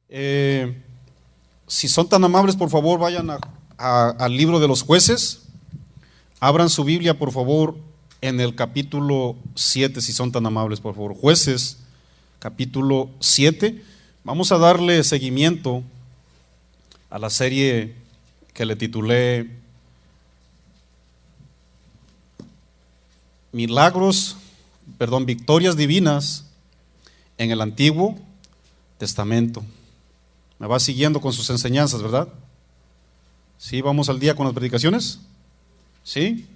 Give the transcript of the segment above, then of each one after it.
Eh, si son tan amables, por favor, vayan al libro de los Jueces. Abran su Biblia, por favor, en el capítulo 7, si son tan amables, por favor. Jueces, capítulo 7. Vamos a darle seguimiento a la serie que le titulé Victorias divinas en el Antiguo Testamento. Me va siguiendo con sus enseñanzas, ¿verdad? ¿Sí? ¿Vamos al día con las predicaciones? ¿Sí?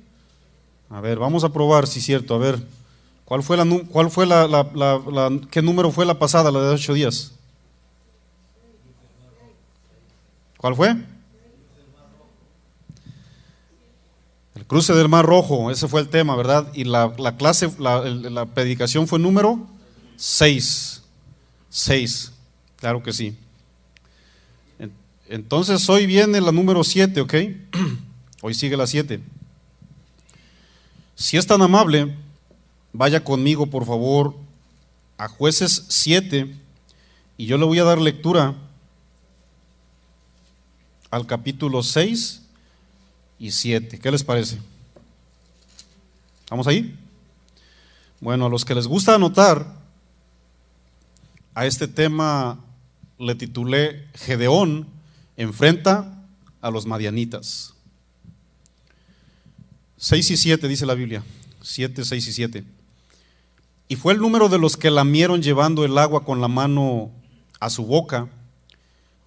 A ver, vamos a probar si es cierto. A ver, ¿qué número fue la pasada, la de 8 días? ¿Cuál fue? El cruce del Mar Rojo, ese fue el tema, ¿verdad? Y la predicación fue número 6. 6, claro que sí. Entonces hoy viene la número 7, ¿ok? Hoy sigue la 7. Si es tan amable, vaya conmigo por favor a Jueces 7 y yo le voy a dar lectura al capítulo 6 y 7. ¿Qué les parece? ¿Estamos ahí? Bueno, a los que les gusta anotar, a este tema le titulé Gedeón enfrenta a los madianitas. 6 y 7 dice la Biblia. 7, 6 y 7. Y fue el número de los que lamieron llevando el agua con la mano a su boca,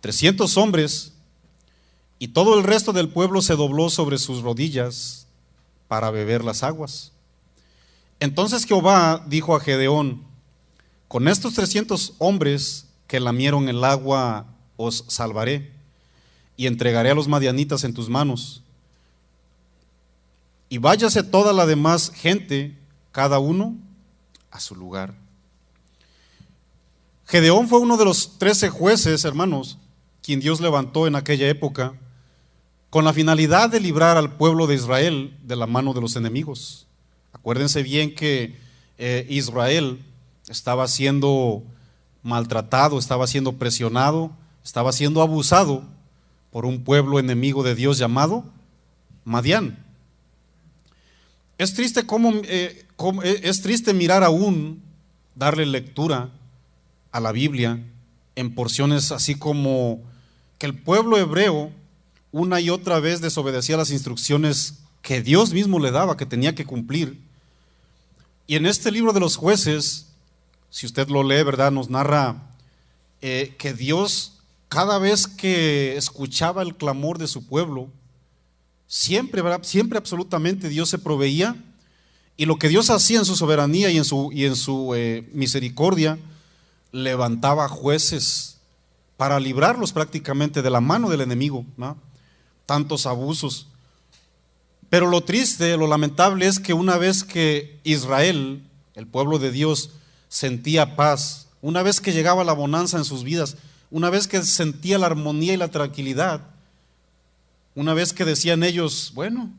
300 hombres, y todo el resto del pueblo se dobló sobre sus rodillas para beber las aguas. Entonces Jehová dijo a Gedeón: con estos 300 hombres que lamieron el agua os salvaré, y entregaré a los madianitas en tus manos. Y váyase toda la demás gente, cada uno a su lugar. Gedeón fue uno de los 13 jueces, hermanos, quien Dios levantó en aquella época, con la finalidad de librar al pueblo de Israel de la mano de los enemigos. Acuérdense bien que Israel estaba siendo maltratado, estaba siendo presionado, estaba siendo abusado por un pueblo enemigo de Dios llamado Madián. Es triste es triste mirar aún, darle lectura a la Biblia en porciones así como que el pueblo hebreo una y otra vez desobedecía las instrucciones que Dios mismo le daba, que tenía que cumplir. Y en este libro de los Jueces, si usted lo lee, ¿verdad?, nos narra que Dios, cada vez que escuchaba el clamor de su pueblo, siempre, ¿verdad?, siempre absolutamente Dios se proveía, y lo que Dios hacía en su soberanía y en su misericordia, levantaba jueces para librarlos prácticamente de la mano del enemigo, ¿no? Tantos abusos. Pero lo triste, lo lamentable es que una vez que Israel, el pueblo de Dios, sentía paz, una vez que llegaba la bonanza en sus vidas, una vez que sentía la armonía y la tranquilidad, una vez que decían ellos: bueno,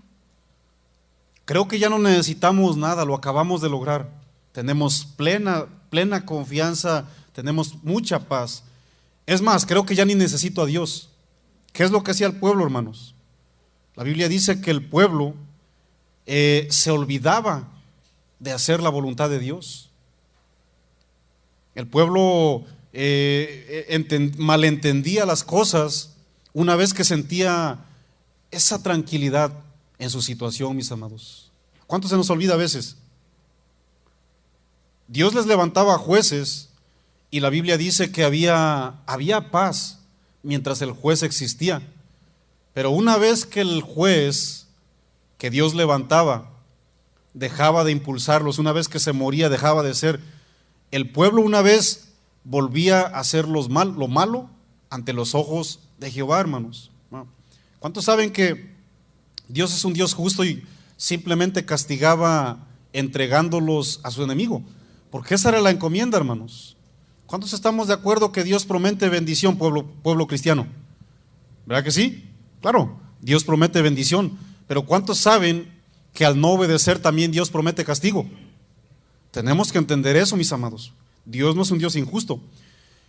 creo que ya no necesitamos nada, lo acabamos de lograr, tenemos plena confianza, tenemos mucha paz. Es más, creo que ya ni necesito a Dios. ¿Qué es lo que hacía el pueblo, hermanos? La Biblia dice que el pueblo se olvidaba de hacer la voluntad de Dios. El pueblo malentendía las cosas una vez que sentía esa tranquilidad en su situación, mis amados. ¿Cuánto se nos olvida a veces? Dios les levantaba jueces y la Biblia dice que había paz mientras el juez existía. Pero una vez que el juez que Dios levantaba dejaba de impulsarlos, una vez que se moría, dejaba de ser, el pueblo una vez volvía a hacer lo malo ante los ojos de Jehová, hermanos. ¿Cuántos saben que Dios es un Dios justo y simplemente castigaba entregándolos a su enemigo? Porque esa era la encomienda, hermanos. ¿Cuántos estamos de acuerdo que Dios promete bendición, pueblo cristiano? ¿Verdad que sí? Claro, Dios promete bendición, pero ¿cuántos saben que al no obedecer también Dios promete castigo? Tenemos que entender eso, mis amados. Dios no es un Dios injusto.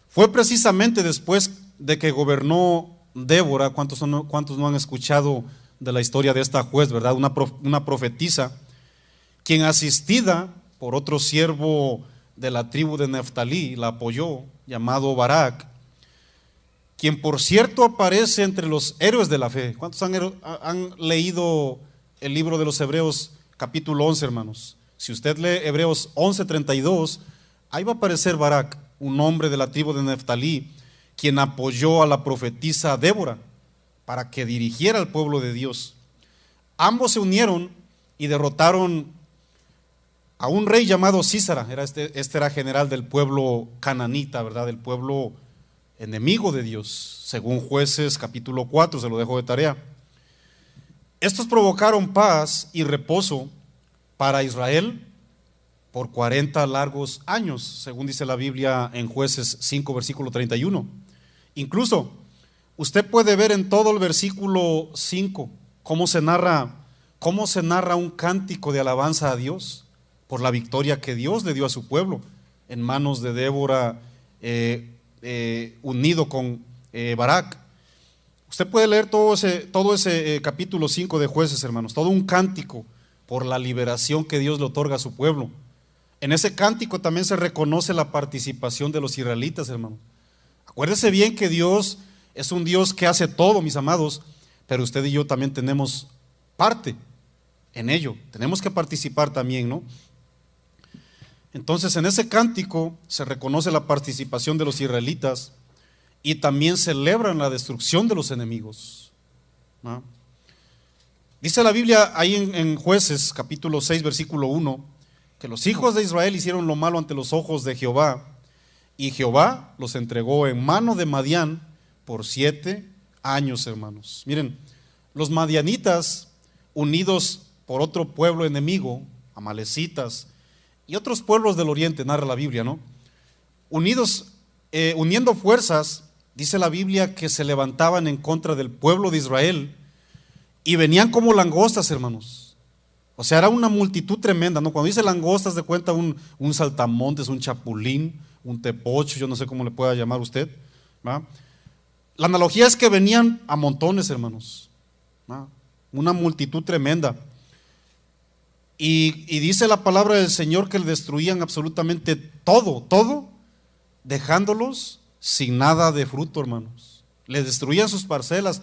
Fue precisamente después de que gobernó Débora. ¿Cuántos no han escuchado de la historia de esta juez, verdad? Una profetisa, quien asistida por otro siervo de la tribu de Neftalí, la apoyó, llamado Barak, quien por cierto aparece entre los héroes de la fe. ¿Cuántos han leído el libro de los Hebreos capítulo 11, hermanos? Si usted lee Hebreos 11:32, ahí va a aparecer Barak, un hombre de la tribu de Neftalí, quien apoyó a la profetisa Débora para que dirigiera al pueblo de Dios. Ambos se unieron y derrotaron a un rey llamado Sísara. Este era general del pueblo cananita, ¿verdad? Del pueblo enemigo de Dios, según Jueces capítulo 4, se lo dejo de tarea. Estos provocaron paz y reposo para Israel por 40 largos años, según dice la Biblia en Jueces 5, versículo 31. Incluso, usted puede ver en todo el versículo 5 cómo se narra un cántico de alabanza a Dios por la victoria que Dios le dio a su pueblo en manos de Débora, unido con Barak. Usted puede leer todo ese capítulo 5 de Jueces, hermanos, todo un cántico por la liberación que Dios le otorga a su pueblo. En ese cántico también se reconoce la participación de los israelitas, hermanos. Acuérdese bien que Dios es un Dios que hace todo, mis amados, pero usted y yo también tenemos parte en ello, tenemos que participar también, ¿no? Entonces, en ese cántico se reconoce la participación de los israelitas y también celebran la destrucción de los enemigos, ¿no? Dice la Biblia ahí en Jueces capítulo 6 versículo 1 que los hijos de Israel hicieron lo malo ante los ojos de Jehová, y Jehová los entregó en mano de Madián por 7 años, hermanos. Miren, los madianitas, unidos por otro pueblo enemigo, amalecitas, y otros pueblos del oriente, narra la Biblia, ¿no? Uniendo fuerzas, dice la Biblia que se levantaban en contra del pueblo de Israel y venían como langostas, hermanos. O sea, era una multitud tremenda, ¿no? Cuando dice langostas, de cuenta un saltamontes, un chapulín, un tepocho, yo no sé cómo le pueda llamar usted, ¿va? La analogía es que venían a montones, hermanos, ¿va? Una multitud tremenda. Y dice la palabra del Señor que le destruían absolutamente todo, dejándolos sin nada de fruto, hermanos. Les destruían sus parcelas,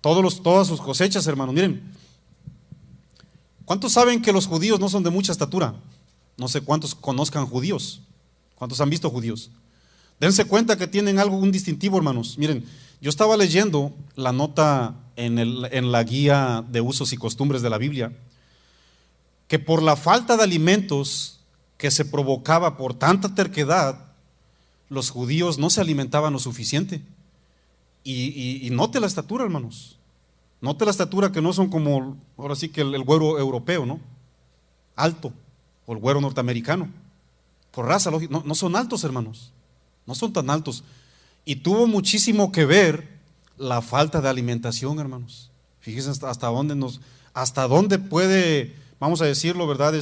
todas sus cosechas, hermanos. Miren, ¿cuántos saben que los judíos no son de mucha estatura? No sé cuántos conozcan judíos. ¿Cuántos han visto judíos? Dense cuenta que tienen un distintivo, hermanos. Miren, yo estaba leyendo la nota en la guía de usos y costumbres de la Biblia, que por la falta de alimentos que se provocaba por tanta terquedad, los judíos no se alimentaban lo suficiente. Y note la estatura, hermanos. Note la estatura, que no son como, ahora sí que el güero europeo, ¿no? Alto, o el güero norteamericano. Por raza, no son altos, hermanos. No son tan altos. Y tuvo muchísimo que ver la falta de alimentación, hermanos. Fíjense hasta dónde puede, vamos a decirlo, ¿verdad?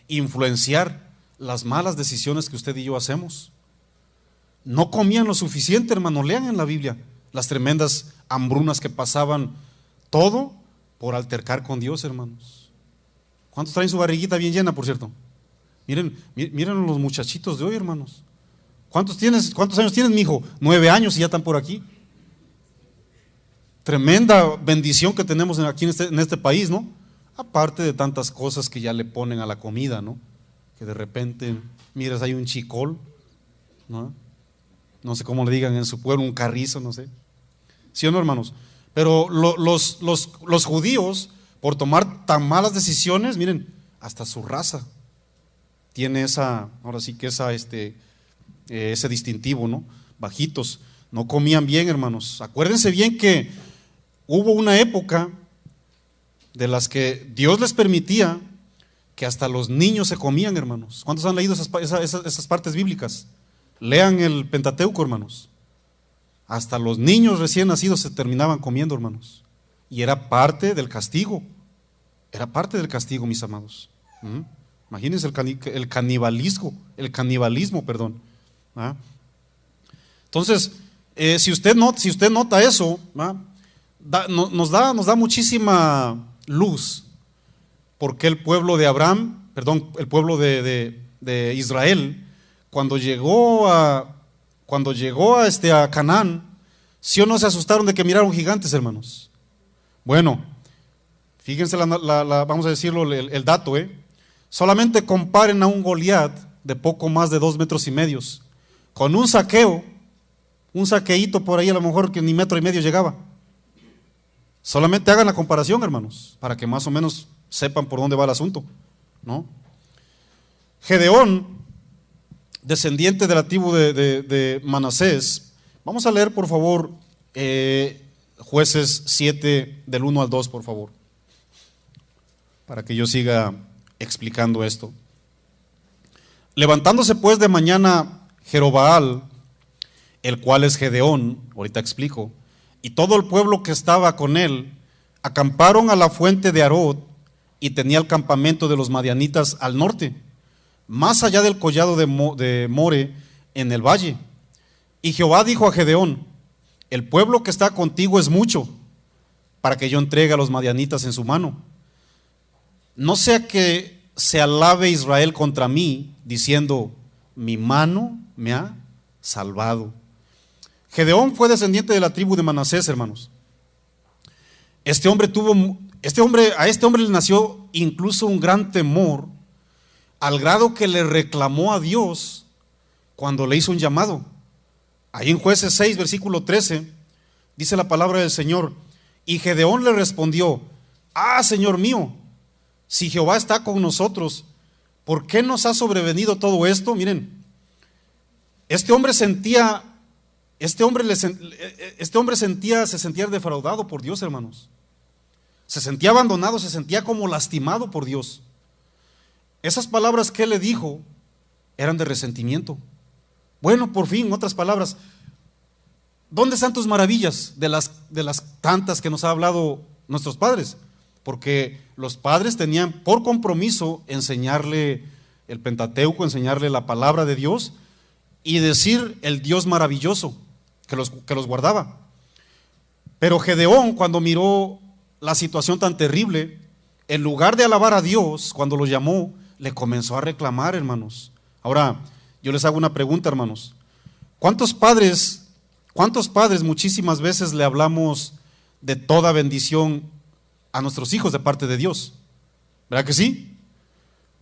Influenciar las malas decisiones que usted y yo hacemos. No comían lo suficiente, hermano. Lean en la Biblia las tremendas hambrunas que pasaban, todo por altercar con Dios, hermanos. ¿Cuántos traen su barriguita bien llena, por cierto? Miren los muchachitos de hoy, hermanos. ¿Cuántos años tienes, mijo? 9 años y ya están por aquí. Tremenda bendición que tenemos aquí en este país, ¿no? Aparte de tantas cosas que ya le ponen a la comida, ¿no? Que de repente, miras, hay un chicol, ¿no? No sé cómo le digan en su pueblo, un carrizo, no sé. ¿Sí o no, hermanos? Pero los judíos, por tomar tan malas decisiones, miren, hasta su raza tiene ese distintivo, ¿no? Bajitos, no comían bien, hermanos. Acuérdense bien que hubo una época de las que Dios les permitía que hasta los niños se comían, hermanos. ¿Cuántos han leído esas partes bíblicas? Lean el Pentateuco, hermanos. Hasta los niños recién nacidos se terminaban comiendo, hermanos. Y era parte del castigo. Era parte del castigo, mis amados. Imagínense el canibalismo, perdón. ¿Ah? Entonces, si usted nota eso, ¿ah? Nos da muchísima luz porque el pueblo de el pueblo de Israel, cuando llegó a Canaán, ¿sí o no se asustaron de que miraron gigantes, hermanos? Bueno, fíjense vamos a decirlo, el dato, solamente comparen a un Goliat de poco más de 2,5 metros con un saqueíto por ahí a lo mejor que ni 1,5 metros llegaba. Solamente hagan la comparación, hermanos, para que más o menos sepan por dónde va el asunto, ¿no? Gedeón, descendiente de la tribu de Manasés. Vamos a leer, por favor, Jueces 7, del 1 al 2, por favor, para que yo siga explicando esto. Levantándose pues de mañana Jerobaal, el cual es Gedeón, ahorita explico, y todo el pueblo que estaba con él, acamparon a la fuente de Arod, y tenía el campamento de los madianitas al norte, más allá del collado de More, en el valle. Y Jehová dijo a Gedeón: el pueblo que está contigo es mucho, para que yo entregue a los madianitas en su mano. No sea que se alabe Israel contra mí, diciendo: mi mano me ha salvado. Gedeón fue descendiente de la tribu de Manasés, hermanos. A este hombre le nació incluso un gran temor, al grado que le reclamó a Dios cuando le hizo un llamado. Ahí en Jueces 6, versículo 13, dice la palabra del Señor: y Gedeón le respondió: Señor mío, si Jehová está con nosotros, ¿por qué nos ha sobrevenido todo esto? Miren, este hombre se sentía defraudado por Dios, hermanos. Se sentía abandonado, se sentía como lastimado por Dios. Esas palabras que él le dijo eran de resentimiento. Bueno, por fin, en otras palabras, ¿dónde están tus maravillas de las tantas que nos ha hablado nuestros padres? Porque los padres tenían por compromiso enseñarle el Pentateuco, enseñarle la palabra de Dios y decir el Dios maravilloso que los guardaba. Pero Gedeón, cuando miró la situación tan terrible, en lugar de alabar a Dios, cuando lo llamó, le comenzó a reclamar, hermanos. Ahora, yo les hago una pregunta, hermanos. ¿Cuántos padres muchísimas veces le hablamos de toda bendición a nuestros hijos de parte de Dios? ¿Verdad que sí?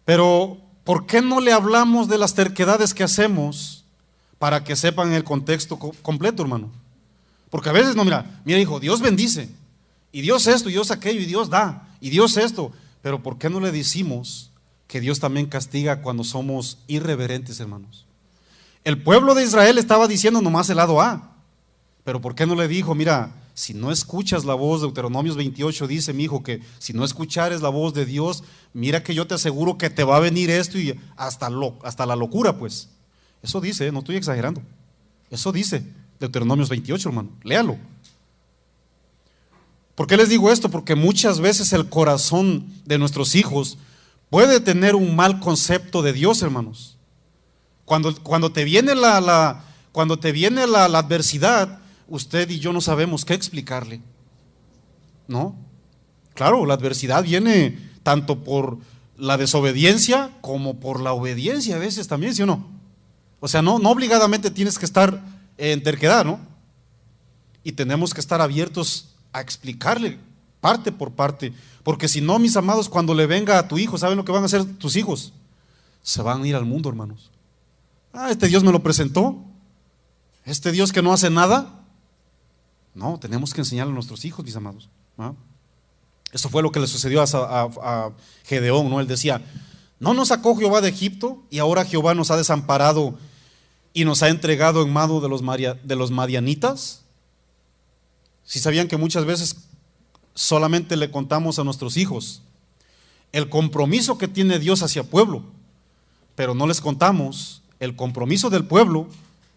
Pero, ¿por qué no le hablamos de las terquedades que hacemos para que sepan el contexto completo, hermano? Porque a veces, no, mira hijo, Dios bendice, y Dios esto, y Dios aquello, y Dios da, y Dios esto. Pero ¿por qué no le decimos que Dios también castiga cuando somos irreverentes, hermanos? El pueblo de Israel estaba diciendo nomás el lado A, pero ¿por qué no le dijo: mira, si no escuchas la voz, Deuteronomios 28 dice, mi hijo, que si no escuchares la voz de Dios, mira que yo te aseguro que te va a venir esto y hasta la locura, pues. Eso dice, no estoy exagerando. Eso dice Deuteronomios 28, hermano, léalo. ¿Por qué les digo esto? Porque muchas veces el corazón de nuestros hijos puede tener un mal concepto de Dios, hermanos. Cuando te viene la adversidad, usted y yo no sabemos qué explicarle, ¿no? Claro, la adversidad viene tanto por la desobediencia como por la obediencia a veces también, ¿sí o no? O sea, no obligadamente tienes que estar en terquedad, ¿no? Y tenemos que estar abiertos a explicarle parte por parte, porque si no, mis amados, cuando le venga a tu hijo, ¿saben lo que van a hacer tus hijos? Se van a ir al mundo, hermanos. Este Dios me lo presentó, este Dios que no hace nada. No, tenemos que enseñarle a nuestros hijos, mis amados, ¿no? Eso fue lo que le sucedió a Gedeón, ¿no? Él decía: ¿no nos sacó Jehová de Egipto? Y ahora Jehová nos ha desamparado y nos ha entregado en mano de los madianitas. Si sabían que muchas veces solamente le contamos a nuestros hijos el compromiso que tiene Dios hacia el pueblo, pero no les contamos el compromiso del pueblo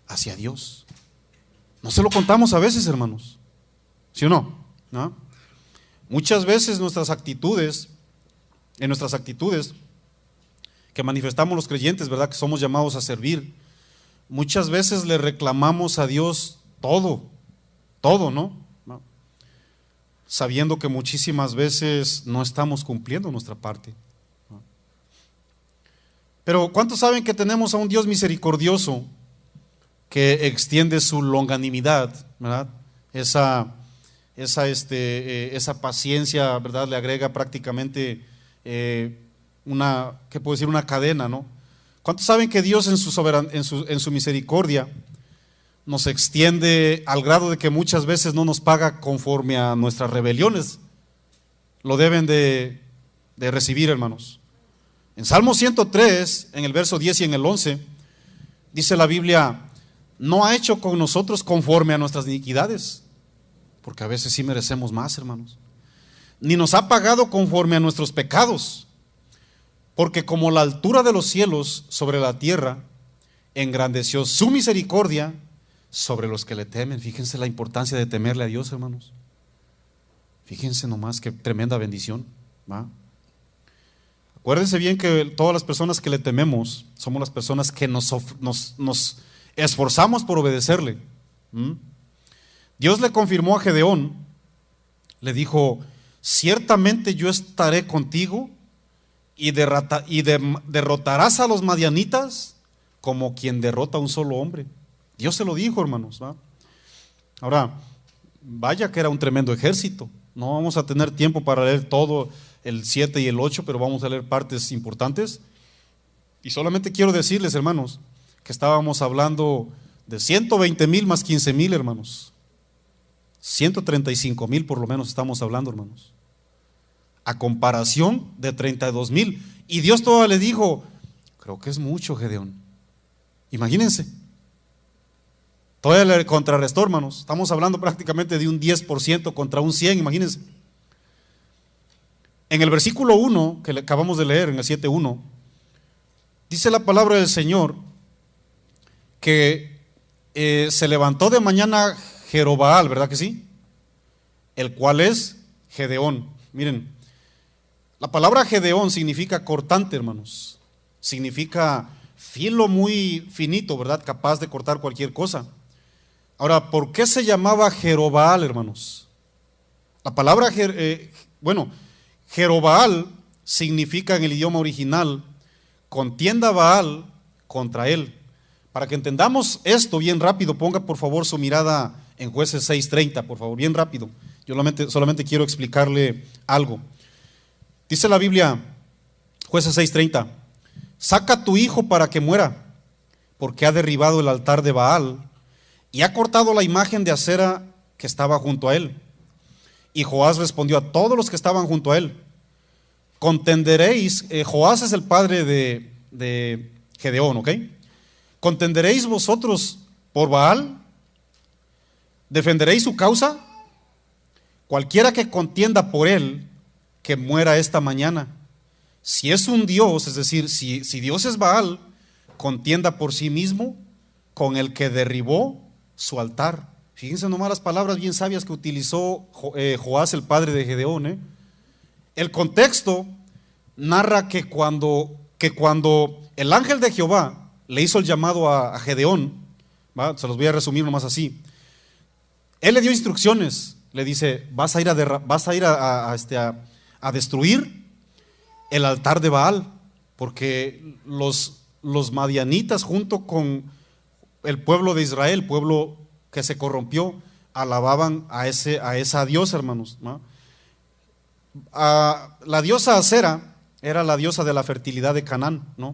hacia Dios. No se lo contamos a veces, hermanos, ¿sí o no? ¿No? Muchas veces en nuestras actitudes que manifestamos los creyentes, ¿verdad? Que somos llamados a servir. Muchas veces le reclamamos a Dios todo, ¿no? Sabiendo que muchísimas veces no estamos cumpliendo nuestra parte. Pero ¿cuántos saben que tenemos a un Dios misericordioso que extiende su longanimidad, ¿verdad? Esa paciencia, ¿verdad? Le agrega prácticamente ¿qué puedo decir? Una cadena, ¿no? ¿Cuántos saben que Dios en su misericordia nos extiende al grado de que muchas veces no nos paga conforme a nuestras rebeliones? Lo deben de recibir, hermanos. En Salmo 103, en el verso 10 y en el 11, dice la Biblia: no ha hecho con nosotros conforme a nuestras iniquidades, porque a veces sí merecemos más, hermanos, ni nos ha pagado conforme a nuestros pecados, porque como la altura de los cielos sobre la tierra, engrandeció su misericordia sobre los que le temen. Fíjense la importancia de temerle a Dios, hermanos. Fíjense nomás qué tremenda bendición, ¿va? Acuérdense bien que todas las personas que le tememos somos las personas que nos esforzamos por obedecerle. Dios le confirmó a Gedeón, le dijo: ciertamente yo estaré contigo y derrotarás a los madianitas como quien derrota a un solo hombre. Dios se lo dijo, hermanos, ¿va? Ahora, vaya que era un tremendo ejército. No vamos a tener tiempo para leer todo el 7 y el 8, pero vamos a leer partes importantes. Y solamente quiero decirles, hermanos, que estábamos hablando de 120,000 más 15,000, hermanos. 135,000 por lo menos estamos hablando, hermanos, a comparación de 32,000. Y Dios todavía le dijo: creo que es mucho, Gedeón. Imagínense. Todavía le contrarrestó, hermanos. Estamos hablando prácticamente de un 10% contra un 100, imagínense. En el versículo 1 que acabamos de leer, en el 7:1, dice la palabra del Señor que se levantó de mañana Jerobaal, ¿verdad que sí? El cual es Gedeón. Miren, la palabra Gedeón significa cortante, hermanos. Significa filo muy finito, ¿verdad? Capaz de cortar cualquier cosa. Ahora, ¿por qué se llamaba Jerobaal, hermanos? La palabra, Jerobaal significa en el idioma original: contienda Baal contra él. Para que entendamos esto bien rápido, ponga por favor su mirada en Jueces 6:30, por favor, bien rápido. Yo solamente quiero explicarle algo. Dice la Biblia, Jueces 6:30: saca a tu hijo para que muera, porque ha derribado el altar de Baal y ha cortado la imagen de acera que estaba junto a él. Y Joás respondió a todos los que estaban junto a él: contenderéis, Joás es el padre de Gedeón, ¿ok? ¿Contenderéis vosotros por Baal? ¿Defenderéis su causa? Cualquiera que contienda por él, que muera esta mañana. Si es un Dios, es decir, si Dios es Baal, contienda por sí mismo con el que derribó su altar. Fíjense nomás las palabras bien sabias que utilizó Joás, el padre de Gedeón. El contexto narra que cuando el ángel de Jehová le hizo el llamado a Gedeón, ¿va? Se los voy a resumir nomás así. Él le dio instrucciones, le dice: vas a ir a destruir el altar de Baal, porque los madianitas junto con el pueblo de Israel, pueblo que se corrompió, alababan a esa diosa, hermanos, ¿no? La diosa Acera era la diosa de la fertilidad de Canaán, ¿no?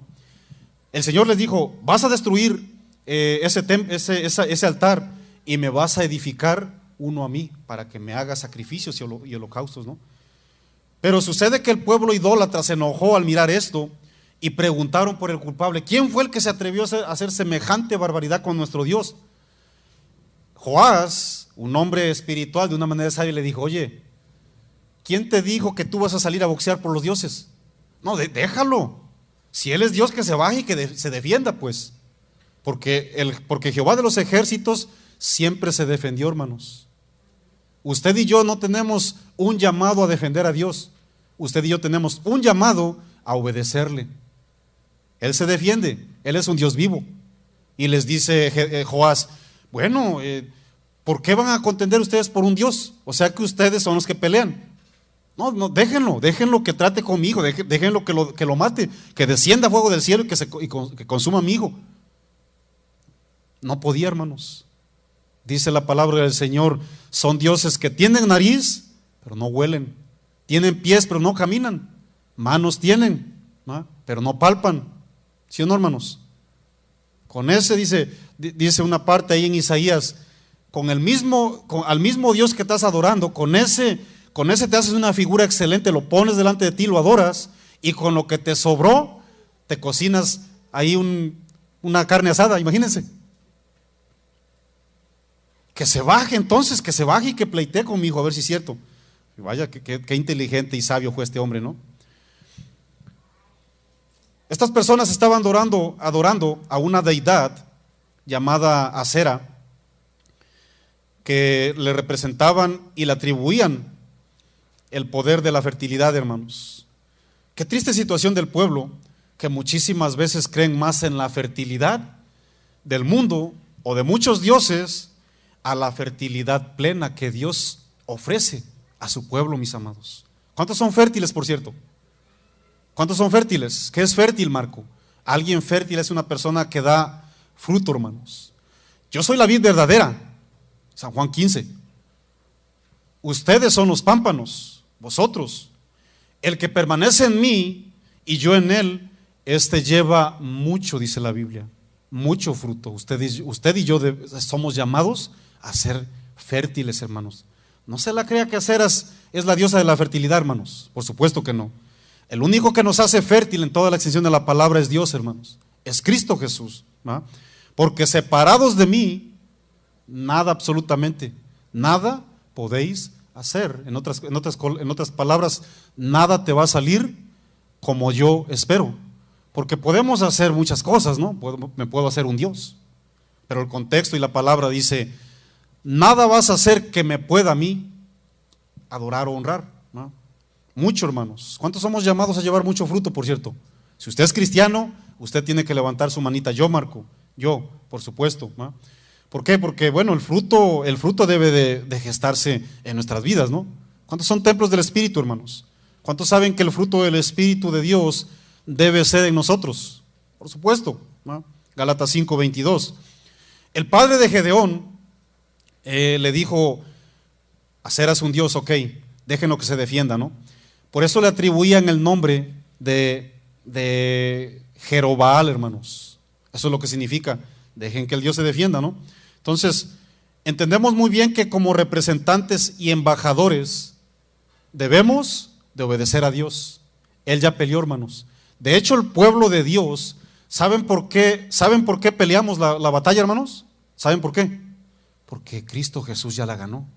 El Señor les dijo: vas a destruir ese altar y me vas a edificar uno a mí para que me haga sacrificios y holocaustos, ¿no? Pero sucede que el pueblo idólatra se enojó al mirar esto y preguntaron por el culpable. ¿Quién fue el que se atrevió a hacer semejante barbaridad con nuestro Dios? Joás, un hombre espiritual, de una manera sabia, le dijo: oye, ¿quién te dijo que tú vas a salir a boxear por los dioses? No, déjalo. Si él es Dios, que se baje y que se defienda, pues. Porque Jehová de los ejércitos siempre se defendió, hermanos. Usted y yo no tenemos un llamado a defender a Dios. Usted y yo tenemos un llamado a obedecerle. Él se defiende, Él es un Dios vivo. Y les dice Joás, bueno, ¿por qué van a contender ustedes por un Dios? O sea que ustedes son los que pelean. No, no, déjenlo que trate conmigo, déjenlo que lo mate, que descienda fuego del cielo y que consuma a mi hijo. No podía, hermanos. Dice la palabra del Señor, son dioses que tienen nariz, pero no huelen. Tienen pies, pero no caminan. Manos tienen, ¿no? Pero no palpan. ¿Sí o no, hermanos? Con ese dice una parte ahí en Isaías, al mismo Dios que estás adorando, con ese te haces una figura excelente, lo pones delante de ti, lo adoras, y con lo que te sobró, te cocinas ahí una carne asada, imagínense. Que se baje entonces, que se baje y que pleitee conmigo, a ver si es cierto. Vaya, qué inteligente y sabio fue este hombre, ¿no? Estas personas estaban adorando a una deidad llamada Acera, que le representaban y le atribuían el poder de la fertilidad, hermanos. Qué triste situación del pueblo, que muchísimas veces creen más en la fertilidad del mundo o de muchos dioses a la fertilidad plena que Dios ofrece a su pueblo, mis amados. ¿Cuántos son fértiles, por cierto? ¿Cuántos son fértiles? ¿Qué es fértil, Marco? Alguien fértil es una persona que da fruto, hermanos. Yo soy la vid verdadera, San Juan 15. Ustedes son los pámpanos, vosotros. El que permanece en mí y yo en él, este lleva mucho, dice la Biblia, mucho fruto. Usted y yo somos llamados a ser fértiles, hermanos. No se la crea que Aceras es la diosa de la fertilidad, hermanos. Por supuesto que no. El único que nos hace fértil en toda la extensión de la palabra es Dios, hermanos. Es Cristo Jesús, ¿no? Porque separados de mí, nada, absolutamente, nada podéis hacer. En otras palabras, nada te va a salir como yo espero. Porque podemos hacer muchas cosas, ¿no? Me puedo hacer un Dios. Pero el contexto y la palabra dice, nada vas a hacer que me pueda a mí adorar o honrar, ¿no? Mucho, hermanos. ¿Cuántos somos llamados a llevar mucho fruto, por cierto? Si usted es cristiano, usted tiene que levantar su manita. Yo, Marco, yo, por supuesto, ¿no? ¿Por qué? Porque, bueno, el fruto debe de gestarse en nuestras vidas, ¿no? ¿Cuántos son templos del Espíritu, hermanos? ¿Cuántos saben que el fruto del Espíritu de Dios debe ser en nosotros? Por supuesto, ¿no? Gálatas 5:22. El padre de Gedeón le dijo, Aceras un Dios, ok, déjenlo que se defienda, ¿no? Por eso le atribuían el nombre de Jerobaal, hermanos. Eso es lo que significa, dejen que el Dios se defienda, ¿no? Entonces, entendemos muy bien que como representantes y embajadores debemos de obedecer a Dios. Él ya peleó, hermanos. De hecho, el pueblo de Dios, ¿saben por qué peleamos la batalla, hermanos? ¿Saben por qué? Porque Cristo Jesús ya la ganó.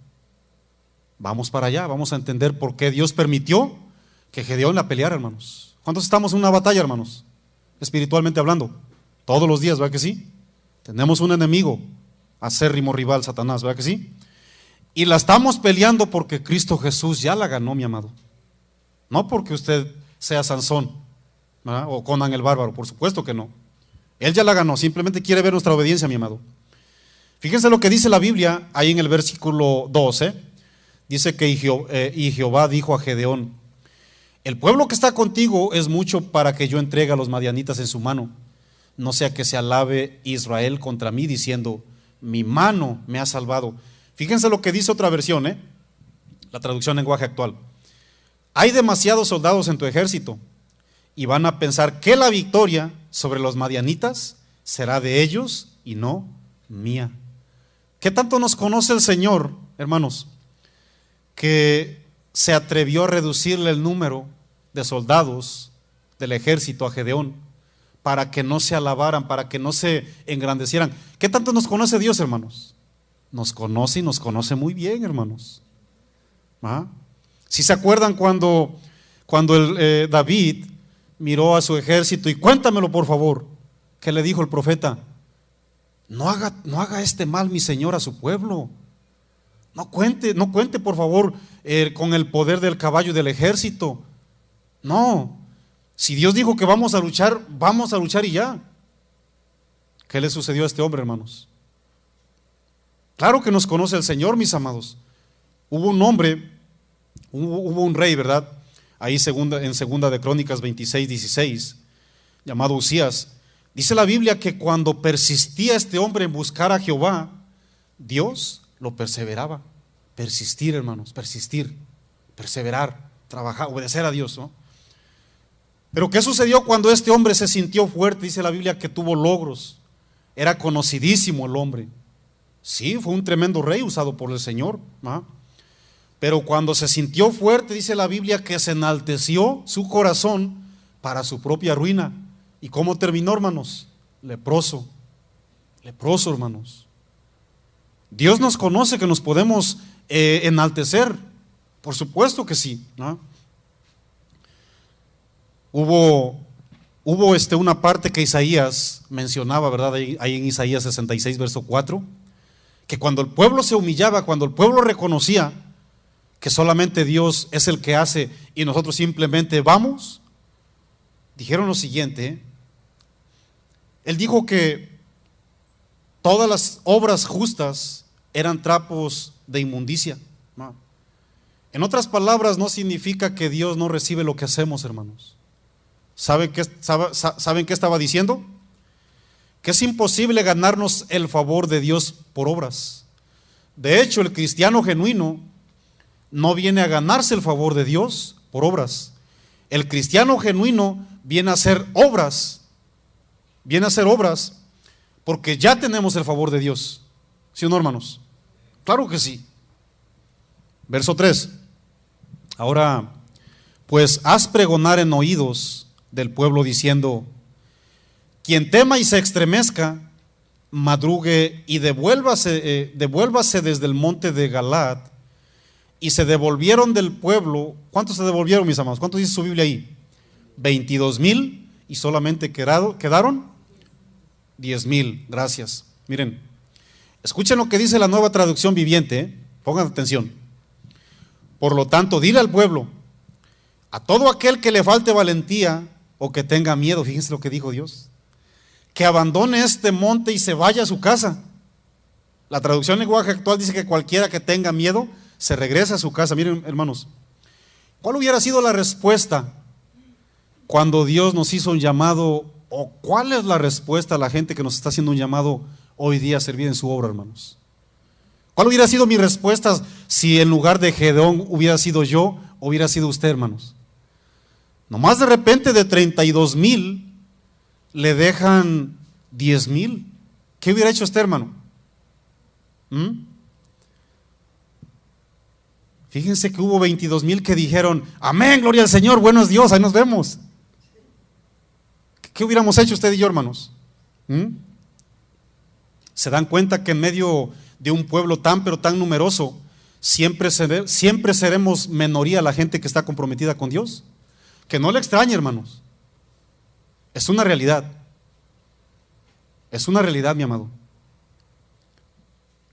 Vamos para allá, vamos a entender por qué Dios permitió que Gedeón la peleara, hermanos. ¿Cuántos estamos en una batalla, hermanos? Espiritualmente hablando. Todos los días, ¿verdad que sí? Tenemos un enemigo, acérrimo rival, Satanás, ¿verdad que sí? Y la estamos peleando porque Cristo Jesús ya la ganó, mi amado. No porque usted sea Sansón, ¿verdad? O Conan el bárbaro, por supuesto que no. Él ya la ganó, simplemente quiere ver nuestra obediencia, mi amado. Fíjense lo que dice la Biblia ahí en el versículo 12. Dice que y Jehová dijo a Gedeón, el pueblo que está contigo es mucho para que yo entregue a los madianitas en su mano, no sea que se alabe Israel contra mí diciendo, mi mano me ha salvado. Fíjense lo que dice otra versión, la traducción lenguaje actual. Hay demasiados soldados en tu ejército y van a pensar que la victoria sobre los madianitas será de ellos y no mía. ¿Qué tanto nos conoce el Señor, hermanos, que se atrevió a reducirle el número de soldados del ejército a Gedeón para que no se alabaran, para que no se engrandecieran? ¿Qué tanto nos conoce Dios, hermanos? Nos conoce y nos conoce muy bien, hermanos. ¿Ah? Si se acuerdan cuando David miró a su ejército, y cuéntamelo por favor, ¿qué le dijo el profeta? No haga este mal mi Señor a su pueblo. No cuente por favor con el poder del caballo y del ejército. No, Si Dios dijo que vamos a luchar y ya. ¿Qué le sucedió a este hombre, hermanos? Claro que nos conoce el Señor, mis amados. Hubo un hombre, hubo un rey, ¿verdad? Ahí en segunda de Crónicas 26:16, llamado Usías. Dice la Biblia que cuando persistía este hombre en buscar a Jehová, Dios lo perseveraba. Persistir, hermanos, persistir, perseverar, trabajar, obedecer a Dios, ¿no? Pero ¿qué sucedió cuando este hombre se sintió fuerte? Dice la Biblia que tuvo logros. Era conocidísimo el hombre. Sí, fue un tremendo rey usado por el Señor, ¿no? Pero cuando se sintió fuerte, dice la Biblia que se enalteció su corazón para su propia ruina. ¿Y cómo terminó, hermanos? Leproso, hermanos. Dios nos conoce que nos podemos enaltecer, por supuesto que sí, ¿no? Hubo una parte que Isaías mencionaba, ¿verdad? Ahí en Isaías 66, verso 4, que cuando el pueblo se humillaba, cuando el pueblo reconocía que solamente Dios es el que hace y nosotros simplemente vamos, dijeron lo siguiente. Él dijo que todas las obras justas eran trapos de inmundicia. En otras palabras, no significa que Dios no recibe lo que hacemos, hermanos. ¿Saben qué estaba diciendo? Que es imposible ganarnos el favor de Dios por obras. De hecho, el cristiano genuino no viene a ganarse el favor de Dios por obras. El cristiano genuino viene a hacer obras. Viene a hacer obras porque ya tenemos el favor de Dios. ¿Sí o no, hermanos? Claro que sí. Verso 3. Ahora, pues haz pregonar en oídos del pueblo diciendo: quien tema y se estremezca, madrugue y devuélvase desde el monte de Galaad. Y se devolvieron del pueblo. ¿Cuántos se devolvieron, mis amados? ¿Cuántos dice su Biblia ahí? 22,000, y solamente quedaron 10,000. Gracias. Miren, escuchen lo que dice la Nueva Traducción Viviente, ¿eh? Pongan atención. Por lo tanto, dile al pueblo: a todo aquel que le falte valentía o que tenga miedo, fíjense lo que dijo Dios, que abandone este monte y se vaya a su casa. La traducción en lenguaje actual dice que cualquiera que tenga miedo se regresa a su casa. Miren, hermanos, ¿cuál hubiera sido la respuesta cuando Dios nos hizo un llamado? ¿O cuál es la respuesta a la gente que nos está haciendo un llamado hoy día a servir en su obra, hermanos? ¿Cuál hubiera sido mi respuesta si en lugar de Gedeón hubiera sido yo o hubiera sido usted, hermanos? Nomás de repente de 32,000 le dejan 10,000. ¿Qué hubiera hecho usted, hermano? Fíjense que hubo 22,000 que dijeron: amén, gloria al Señor, buenos Dios, ahí nos vemos. ¿Qué hubiéramos hecho usted y yo, hermanos? ¿Se dan cuenta que en medio de un pueblo tan pero tan numeroso siempre seremos minoría la gente que está comprometida con Dios? Que no le extrañe, hermanos. Es una realidad. Es una realidad, mi amado.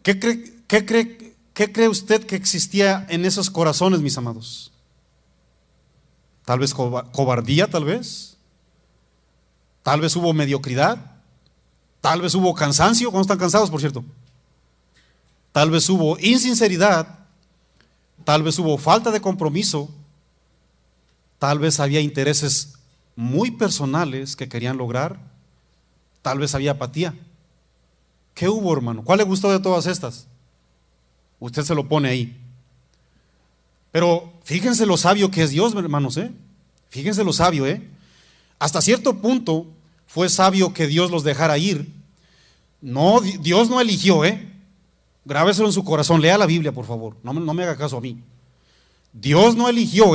¿Qué cree usted que existía en esos corazones, mis amados? Tal vez cobardía, tal vez hubo mediocridad, tal vez hubo cansancio. ¿Cuándo están cansados, por cierto? Tal vez hubo insinceridad, tal vez hubo falta de compromiso, tal vez había intereses muy personales que querían lograr, tal vez había apatía. ¿Qué hubo, hermano? ¿Cuál le gustó de todas estas? Usted se lo pone ahí. Pero fíjense lo sabio que es Dios, hermanos, Fíjense lo sabio, Hasta cierto punto fue sabio que Dios los dejara ir. No, Dios no eligió, Grábeselo en su corazón, lea la Biblia, por favor. No me haga caso a mí. Dios no eligió,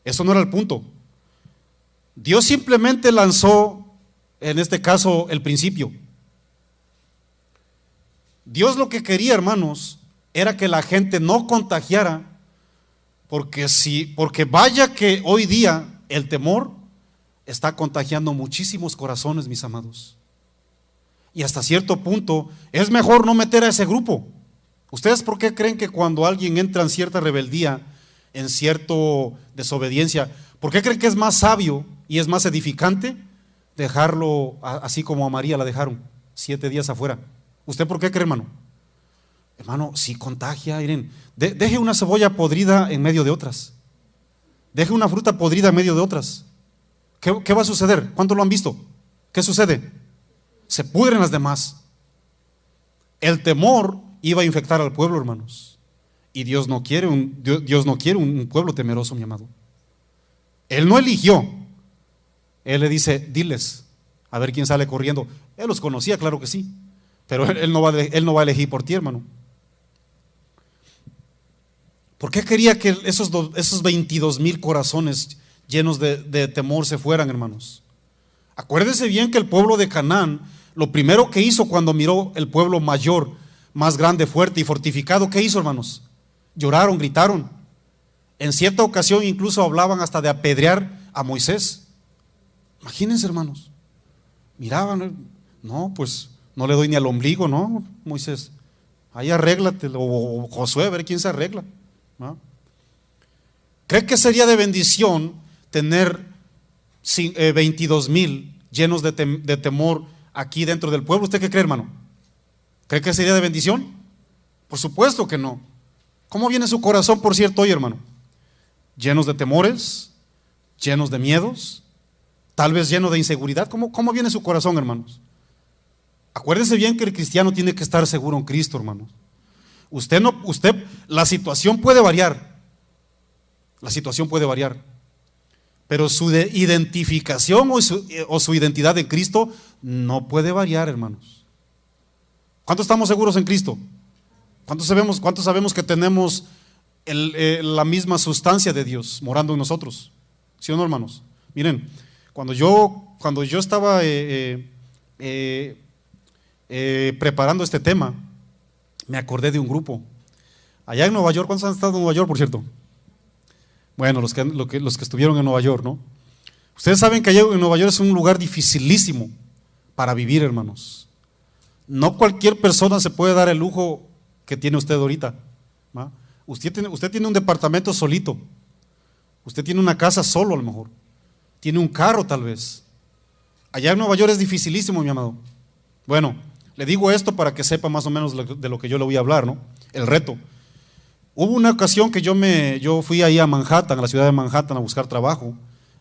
Eso no era el punto. Dios simplemente lanzó, en este caso, el principio. Dios lo que quería, hermanos, era que la gente no contagiara, porque vaya que hoy día el temor está contagiando muchísimos corazones, mis amados. Y hasta cierto punto es mejor no meter a ese grupo. ¿Ustedes por qué creen que cuando alguien entra en cierta rebeldía, en cierta desobediencia, ¿Por qué creen que es más sabio y es más edificante dejarlo así como a María la dejaron, 7 días afuera? ¿Usted por qué cree, hermano? Hermano, si contagia, miren, deje una cebolla podrida en medio de otras. Deje una fruta podrida en medio de otras. ¿Qué va a suceder? ¿Cuántos lo han visto? ¿Qué sucede? Se pudren las demás. El temor iba a infectar al pueblo, hermanos. Y Dios no quiere un pueblo temeroso, mi amado. Él no eligió. Él le dice, diles, a ver quién sale corriendo. Él los conocía, claro que sí. Pero él no va a elegir por ti, hermano. ¿Por qué quería que esos 22,000 corazones llenos de temor se fueran, hermanos? Acuérdense bien que el pueblo de Canaán, lo primero que hizo cuando miró el pueblo mayor, más grande, fuerte y fortificado, ¿qué hizo, hermanos? Lloraron, gritaron. En cierta ocasión incluso hablaban hasta de apedrear a Moisés. Imagínense, hermanos. Miraban, no, pues no le doy ni al ombligo, ¿no, Moisés? Ahí arréglate, o Josué, a ver quién se arregla, ¿no? ¿Cree que sería de bendición tener 22,000 llenos de temor aquí dentro del pueblo? ¿Usted qué cree, hermano? ¿Cree que sería de bendición? Por supuesto que no. ¿Cómo viene su corazón, por cierto, hoy, hermano? Llenos de temores, llenos de miedos, tal vez lleno de inseguridad. ¿Cómo viene su corazón, hermanos? Acuérdense bien que el cristiano tiene que estar seguro en Cristo, hermanos. La situación puede variar. La situación puede variar. Pero su identificación o su identidad en Cristo no puede variar, hermanos. ¿Cuántos estamos seguros en Cristo? ¿Cuántos sabemos que tenemos la misma sustancia de Dios morando en nosotros? ¿Sí o no, hermanos? Miren, cuando yo estaba preparando este tema, me acordé de un grupo allá en Nueva York. ¿Cuántos han estado en Nueva York, por cierto? Bueno, los que estuvieron en Nueva York, ¿no? Ustedes saben que allá en Nueva York es un lugar dificilísimo para vivir, hermanos. No cualquier persona se puede dar el lujo que tiene usted ahorita, ¿no? Usted tiene un departamento solito. Usted tiene una casa solo, a lo mejor. Tiene un carro, tal vez. Allá en Nueva York es dificilísimo, mi amado. Bueno, le digo esto para que sepa más o menos de lo que yo le voy a hablar, ¿no? El reto. Hubo una ocasión que yo fui ahí a Manhattan, a la ciudad de Manhattan, a buscar trabajo,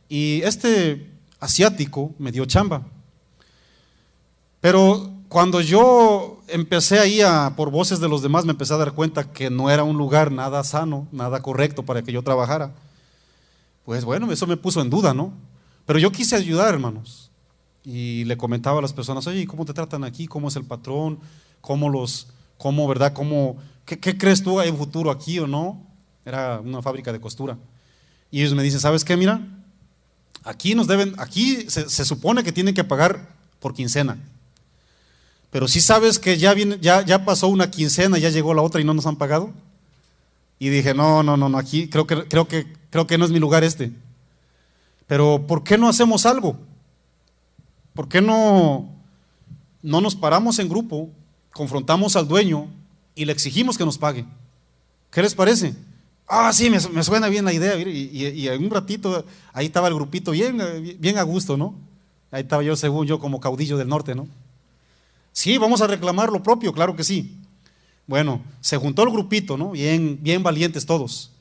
y este asiático me dio chamba. Pero cuando yo empecé ahí por voces de los demás, me empecé a dar cuenta que no era un lugar nada sano, nada correcto para que yo trabajara. Pues bueno, eso me puso en duda, ¿no? Pero yo quise ayudar, hermanos, y le comentaba a las personas, oye, ¿cómo te tratan aquí? ¿Cómo es el patrón? ¿Verdad? ¿Qué crees tú? ¿Hay un futuro aquí o no? Era una fábrica de costura. Y ellos me dicen, ¿sabes qué? Mira, aquí se supone que tienen que pagar por quincena. Pero sí sabes que ya pasó una quincena, ya llegó la otra y no nos han pagado. Y dije, no, aquí creo que no es mi lugar este. Pero ¿por qué no hacemos algo? ¿Por qué no nos paramos en grupo, confrontamos al dueño y le exigimos que nos pague? ¿Qué les parece? Sí, me suena bien la idea. Y en un ratito ahí estaba el grupito bien a gusto, ¿no? Ahí estaba yo, según yo, como caudillo del norte, ¿no? Sí, vamos a reclamar lo propio, claro que sí. Bueno, se juntó el grupito, ¿no? Bien valientes todos.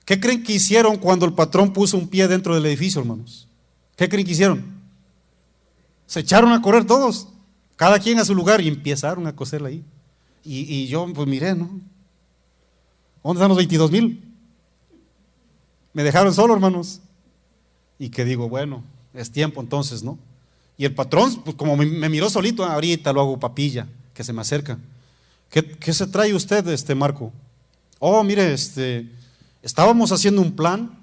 ¿Qué creen que hicieron cuando el patrón puso un pie dentro del edificio, hermanos? ¿Qué creen que hicieron? Se echaron a correr todos, cada quien a su lugar, y empezaron a coser ahí. Y yo pues miré, ¿no? ¿Dónde están los 22,000? Me dejaron solo, hermanos. Y que digo, bueno, es tiempo entonces, ¿no? Y el patrón, pues como me miró solito, ahorita lo hago papilla, que se me acerca. ¿Qué se trae usted, Marco? Mire, estábamos haciendo un plan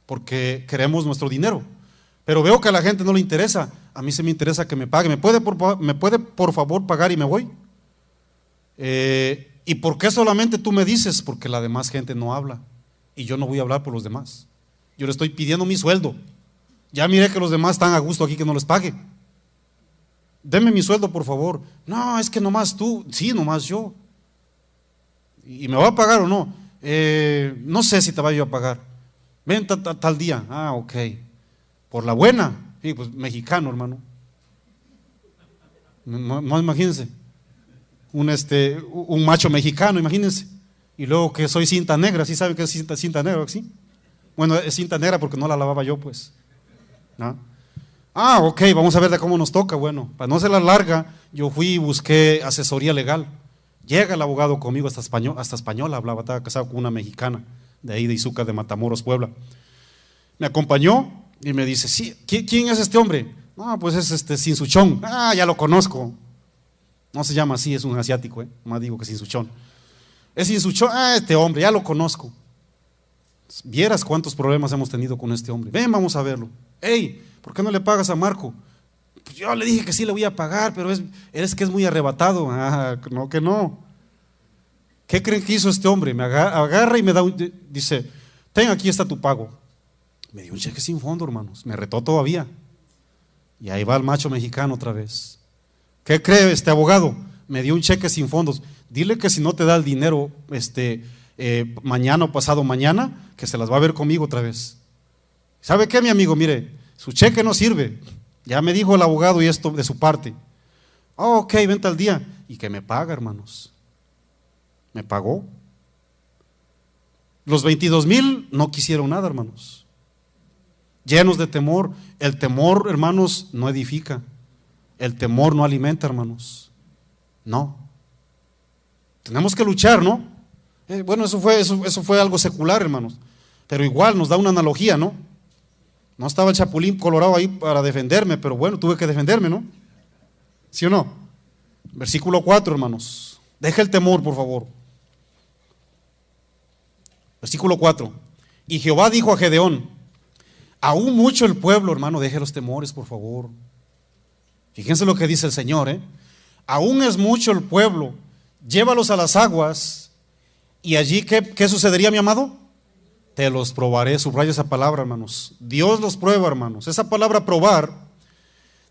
porque queremos nuestro dinero, pero veo que a la gente no le interesa. A mí sí me interesa que me pague. ¿Me puede por favor pagar y me voy? ¿Y por qué solamente tú me dices? Porque la demás gente no habla y yo no voy a hablar por los demás. Yo le estoy pidiendo mi sueldo. Ya miré que los demás están a gusto aquí, que no les pague. Deme mi sueldo, por favor. No, es que nomás tú. Sí, nomás yo. ¿Y me va a pagar o no? No sé si te vaya a pagar. Ven tal día. Ah, ok. Por la buena. Sí, pues mexicano, hermano. No, imagínense. Un macho mexicano, imagínense. Y luego que soy cinta negra, ¿sí saben que es cinta negra? ¿Sí? Bueno, es cinta negra porque no la lavaba yo, pues. ¿No? Ah, ok, vamos a ver de cómo nos toca. Bueno, para no ser la larga, yo fui y busqué asesoría legal. Llega el abogado conmigo, hasta española hablaba, estaba casado con una mexicana, de ahí de Izúcar de Matamoros, Puebla. Me acompañó y me dice, sí, ¿quién es este hombre? No, pues es Sinsuchón. Ah, ya lo conozco. No se llama así, es un asiático, más digo que Sinsuchón. Es Sinsuchón, este hombre, ya lo conozco. Vieras cuántos problemas hemos tenido con este hombre. Ven, vamos a verlo. Hey, ¿por qué no le pagas a Marco? Pues yo le dije que sí le voy a pagar, pero es que es muy arrebatado. Ah, no, que no. ¿Qué creen que hizo este hombre? Me agarra y me da dice, ten, aquí está tu pago. Me dio un cheque sin fondo, hermanos. Me retó todavía. Y ahí va el macho mexicano otra vez. ¿Qué cree este abogado? Me dio un cheque sin fondos. Dile que si no te da el dinero mañana o pasado mañana, que se las va a ver conmigo otra vez. ¿Sabe qué, mi amigo? Mire, su cheque no sirve. Ya me dijo el abogado y esto de su parte. Oh, ok, vente al día. Y que me paga, hermanos. Me pagó. Los 22,000 no quisieron nada, hermanos. Llenos de temor. El temor, hermanos, no edifica. El temor no alimenta, hermanos. No. Tenemos que luchar, ¿no? Bueno, eso fue algo secular, hermanos. Pero igual nos da una analogía, ¿no? No estaba el Chapulín Colorado ahí para defenderme, pero bueno, tuve que defenderme, ¿no? ¿Sí o no? Versículo 4, hermanos. Deja el temor, por favor. Versículo 4. Y Jehová dijo a Gedeón, aún mucho el pueblo, hermano, deje los temores, por favor. Fíjense lo que dice el Señor, aún es mucho el pueblo, llévalos a las aguas, y allí, ¿qué sucedería, mi amado? Te los probaré. Subraya esa palabra, hermanos. Dios los prueba, hermanos. Esa palabra probar,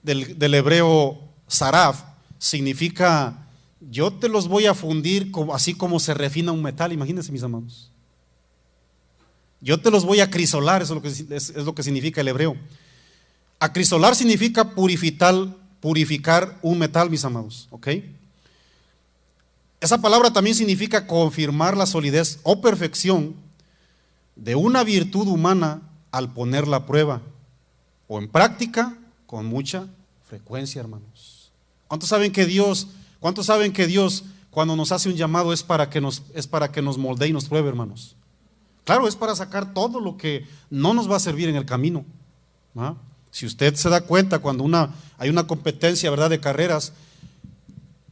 del hebreo saraf, significa, yo te los voy a fundir así como se refina un metal. Imagínense, mis amados. Yo te los voy a acrisolar, eso es lo que significa el hebreo. Acrisolar significa purificar un metal, mis amados, ¿ok? Esa palabra también significa confirmar la solidez o perfección de una virtud humana al ponerla a prueba o en práctica con mucha frecuencia, hermanos. ¿Cuántos saben que Dios cuando nos hace un llamado es para que nos moldee y nos pruebe, hermanos? Claro, es para sacar todo lo que no nos va a servir en el camino, ¿no? Si usted se da cuenta cuando hay una competencia, ¿verdad?, de carreras,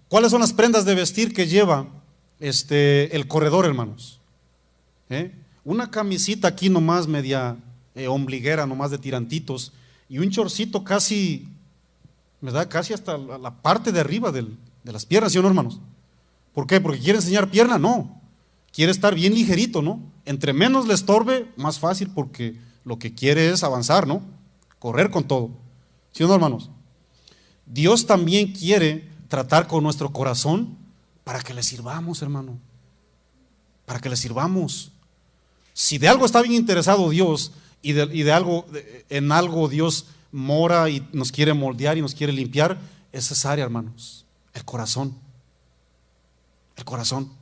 ¿cuáles son las prendas de vestir que lleva el corredor, hermanos? Una camisita aquí nomás media ombliguera, nomás de tirantitos, y un chorcito casi, ¿verdad?, casi hasta la parte de arriba de las piernas, ¿sí o no, hermanos? ¿Por qué? ¿Porque quiere enseñar pierna? No, quiere estar bien ligerito, ¿no? Entre menos le estorbe, más fácil, porque lo que quiere es avanzar, ¿no? Correr con todo, ¿sí o no, hermanos? Dios también quiere tratar con nuestro corazón para que le sirvamos, hermano, para que le sirvamos. Si de algo está bien interesado Dios y en algo Dios mora y nos quiere moldear y nos quiere limpiar, es esa área, hermanos, el corazón. El corazón.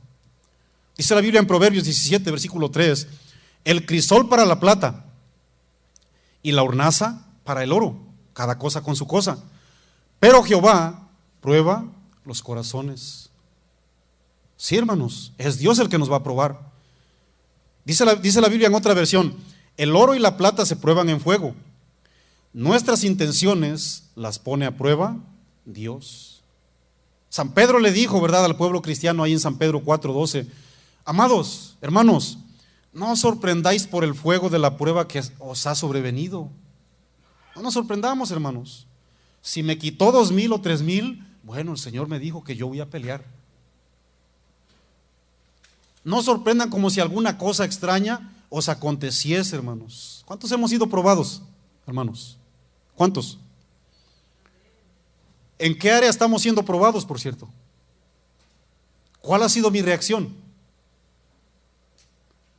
Dice la Biblia en Proverbios 17, versículo 3, el crisol para la plata y la hornaza para el oro, cada cosa con su cosa. Pero Jehová prueba los corazones. Sí, hermanos, es Dios el que nos va a probar. Dice la Biblia en otra versión, el oro y la plata se prueban en fuego. Nuestras intenciones las pone a prueba Dios. San Pedro le dijo, ¿verdad?, al pueblo cristiano ahí en San Pedro 4:12, amados, hermanos, no os sorprendáis por el fuego de la prueba que os ha sobrevenido. No nos sorprendamos, hermanos. Si me quitó 2,000 o 3,000, bueno, el Señor me dijo que yo voy a pelear. No sorprendan como si alguna cosa extraña os aconteciese, hermanos. ¿Cuántos hemos sido probados, hermanos? ¿Cuántos? ¿En qué área estamos siendo probados, por cierto? ¿Cuál ha sido mi reacción?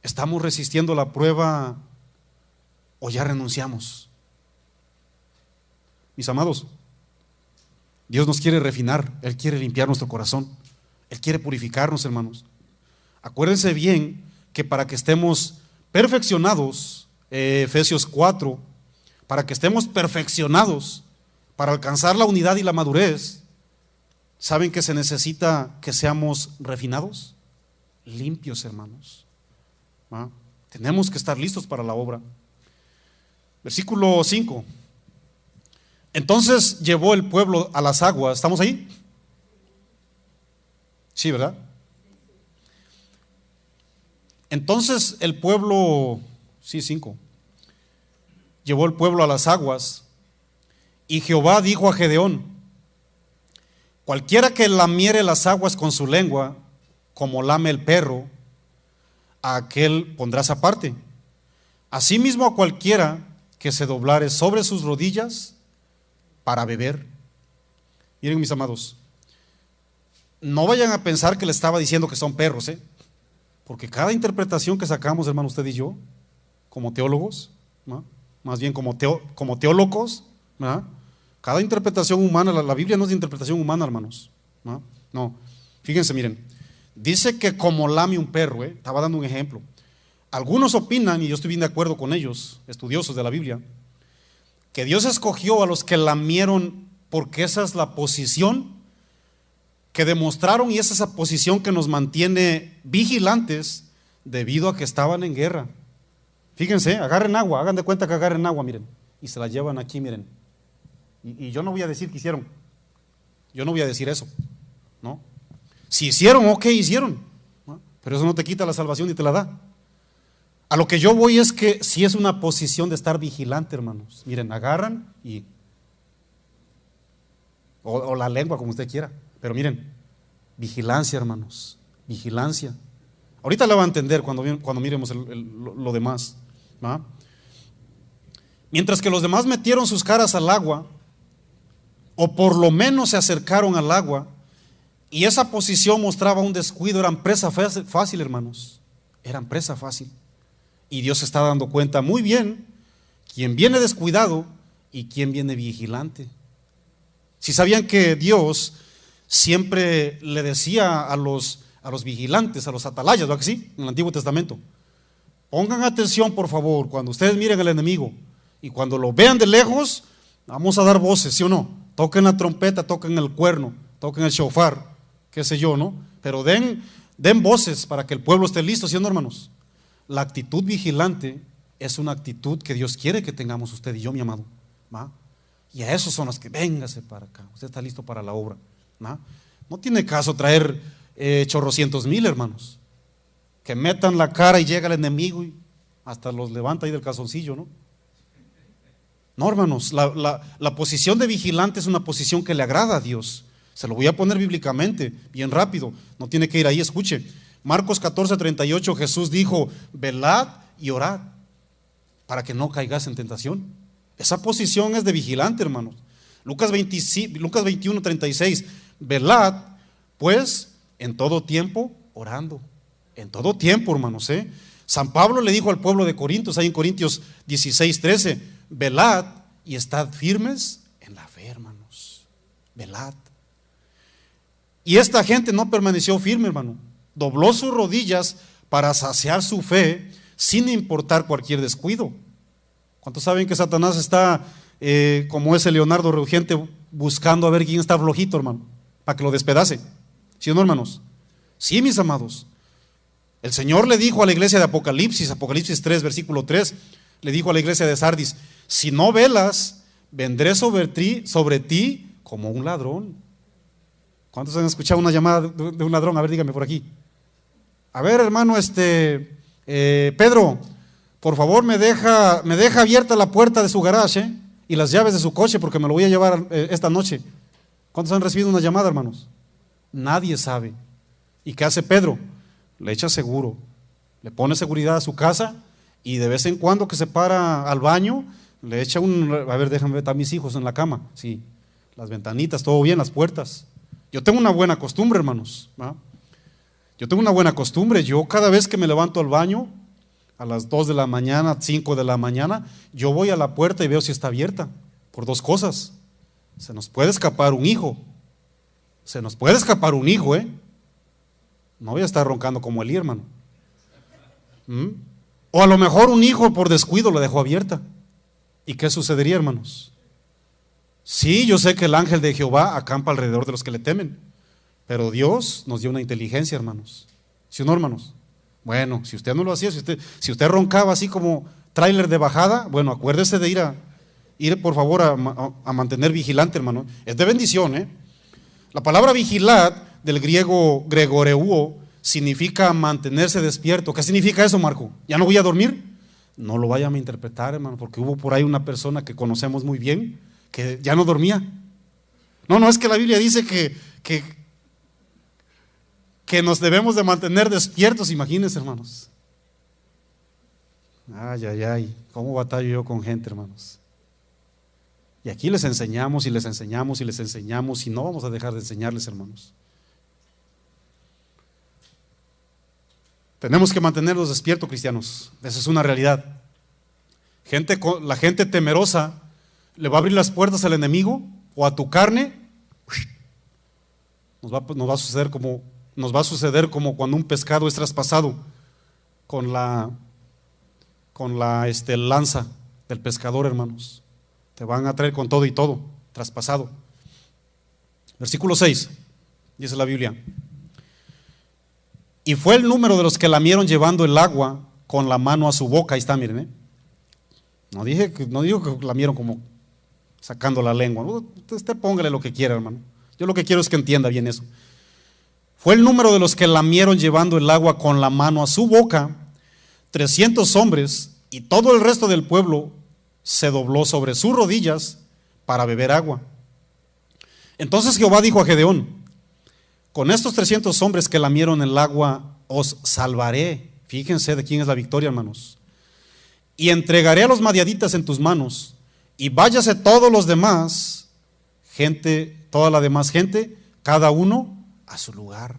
¿Estamos resistiendo la prueba ¿O ya renunciamos? Mis amados, Dios nos quiere refinar, Él quiere limpiar nuestro corazón, Él quiere purificarnos, hermanos. Acuérdense bien que para que estemos perfeccionados, Efesios 4, para que estemos perfeccionados, para alcanzar la unidad y la madurez, ¿saben que se necesita que seamos refinados? Limpios, hermanos. ¿Ah? Tenemos que estar listos para la obra. Versículo 5. Entonces llevó el pueblo a las aguas. ¿Estamos ahí? Sí, ¿verdad? Entonces el pueblo, sí, 5. Llevó el pueblo a las aguas, y Jehová dijo a Gedeón: cualquiera que lamiere las aguas con su lengua, como lame el perro, a aquel pondrás aparte. Asimismo a cualquiera que se doblare sobre sus rodillas para beber. Miren, mis amados, no vayan a pensar que le estaba diciendo que son perros, porque cada interpretación que sacamos, hermano, usted y yo, como teólogos, ¿no? Más bien como teólogos, ¿no? Cada interpretación humana, la Biblia no es de interpretación humana, hermanos, ¿no? No, fíjense, miren, dice que como lame un perro, estaba dando un ejemplo. Algunos opinan, y yo estoy bien de acuerdo con ellos, estudiosos de la Biblia, que Dios escogió a los que lamieron porque esa es la posición que demostraron, y es esa posición que nos mantiene vigilantes debido a que estaban en guerra. Fíjense, agarren agua, hagan de cuenta que agarren agua, miren, y se la llevan aquí, miren. Y yo no voy a decir que hicieron, yo no voy a decir eso, ¿no? Si hicieron, ok, hicieron, ¿no? Pero eso no te quita la salvación ni te la da. A lo que yo voy es que si es una posición de estar vigilante, hermanos. Miren, agarran y o la lengua, como usted quiera. Pero miren, vigilancia, hermanos, vigilancia. Ahorita la va a entender cuando miremos lo demás, ¿va? Mientras que los demás metieron sus caras al agua, o por lo menos se acercaron al agua, y esa posición mostraba un descuido, eran presa fácil, hermanos, eran presa fácil. Y Dios se está dando cuenta muy bien quién viene descuidado y quién viene vigilante. Si sabían que Dios siempre le decía a los vigilantes, a los atalayas, ¿verdad que sí? En el Antiguo Testamento: pongan atención, por favor, cuando ustedes miren al enemigo y cuando lo vean de lejos, vamos a dar voces, ¿sí o no? Toquen la trompeta, toquen el cuerno, toquen el shofar, qué sé yo, ¿no? Pero den voces para que el pueblo esté listo, ¿sí o no, hermanos? La actitud vigilante es una actitud que Dios quiere que tengamos usted y yo, mi amado, ¿va? Y a esos son los que véngase para acá, usted está listo para la obra, ¿va? No tiene caso traer chorrocientos mil, hermanos, que metan la cara y llega el enemigo y hasta los levanta ahí del calzoncillo, ¿no? No, hermanos, la posición de vigilante es una posición que le agrada a Dios. Se lo voy a poner bíblicamente, bien rápido, no tiene que ir ahí, escuche. Marcos 14:38, Jesús dijo: velad y orad para que no caigas en tentación. Esa posición es de vigilante, hermanos. Lucas 21:36, velad pues en todo tiempo orando. En todo tiempo, hermanos, San Pablo le dijo al pueblo de Corintios, ahí en Corintios 16:13, velad y estad firmes en la fe, hermanos. Velad. Y esta gente no permaneció firme, hermano. Dobló sus rodillas para saciar su fe sin importar cualquier descuido. ¿Cuántos saben que Satanás está como ese Leonardo rugiente buscando a ver quién está flojito, hermano, para que lo despedace? ¿Sí o no, hermanos? Sí, mis amados. El Señor le dijo a la iglesia de Apocalipsis 3, versículo 3, le dijo a la iglesia de Sardis: si no velas, vendré sobre ti como un ladrón. ¿Cuántos han escuchado una llamada de un ladrón? A ver, dígame por aquí. A ver, hermano, Pedro, por favor me deja abierta la puerta de su garage, y las llaves de su coche, porque me lo voy a llevar esta noche. ¿Cuántos han recibido una llamada, hermanos? Nadie sabe. ¿Y qué hace Pedro? Le echa seguro, le pone seguridad a su casa, y de vez en cuando que se para al baño, le echa a ver, déjame ver a mis hijos en la cama, sí, las ventanitas, todo bien, las puertas. Yo tengo una buena costumbre, hermanos, ¿va? Yo tengo una buena costumbre. Yo cada vez que me levanto al baño, a las 2 de la mañana, 5 de la mañana, yo voy a la puerta y veo si está abierta, por dos cosas. Se nos puede escapar un hijo. Se nos puede escapar un hijo, ¿eh? No voy a estar roncando como Elí, hermano. O a lo mejor un hijo por descuido la dejó abierta. ¿Y qué sucedería, hermanos? Sí, yo sé que el ángel de Jehová acampa alrededor de los que le temen, pero Dios nos dio una inteligencia, hermanos. ¿Sí o no, hermanos? Bueno, si usted no lo hacía, si usted roncaba así como tráiler de bajada, bueno, acuérdese de ir por favor a mantener vigilante, hermano. Es de bendición, ¿eh? La palabra vigilar del griego gregoreuo significa mantenerse despierto. ¿Qué significa eso, Marco? ¿Ya no voy a dormir? No lo vayan a interpretar, hermano, porque hubo por ahí una persona que conocemos muy bien que ya no dormía. No, es que la Biblia dice que nos debemos de mantener despiertos, imagínense, hermanos. Ay, cómo batallo yo con gente, hermanos. Y aquí les enseñamos y les enseñamos y les enseñamos y no vamos a dejar de enseñarles, hermanos. Tenemos que mantenernos despiertos, cristianos. Esa es una realidad. La gente temerosa le va a abrir las puertas al enemigo o a tu carne. Nos va a suceder como cuando un pescado es traspasado con la lanza del pescador, hermanos. Te van a traer con todo y todo, traspasado. Versículo 6, dice la Biblia. Y fue el número de los que lamieron llevando el agua con la mano a su boca. Ahí está, miren, No digo que lamieron como sacando la lengua. Usted póngale lo que quiera, hermano. Yo lo que quiero es que entienda bien eso. Fue el número de los que lamieron llevando el agua con la mano a su boca, 300 hombres, y todo el resto del pueblo se dobló sobre sus rodillas para beber agua. Entonces Jehová dijo a Gedeón: con estos 300 hombres que lamieron el agua os salvaré. Fíjense de quién es la victoria, hermanos. Y entregaré a los madianitas en tus manos, y váyase todos los demás, toda la demás gente, cada uno a su lugar.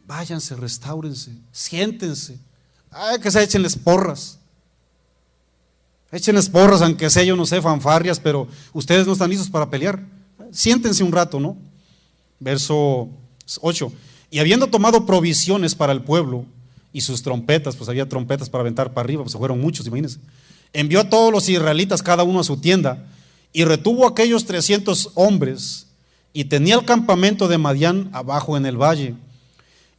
Váyanse, restáurense, siéntense. Que se échenles porras. Échenles porras, aunque sea, yo no sé, fanfarrias, pero ustedes no están listos para pelear. Siéntense un rato, ¿no? Verso 8. Y habiendo tomado provisiones para el pueblo y sus trompetas, pues había trompetas para aventar para arriba, pues fueron muchos, imagínense. Envió a todos los israelitas, cada uno a su tienda, y retuvo a aquellos 300 hombres, y tenía el campamento de Madián abajo en el valle.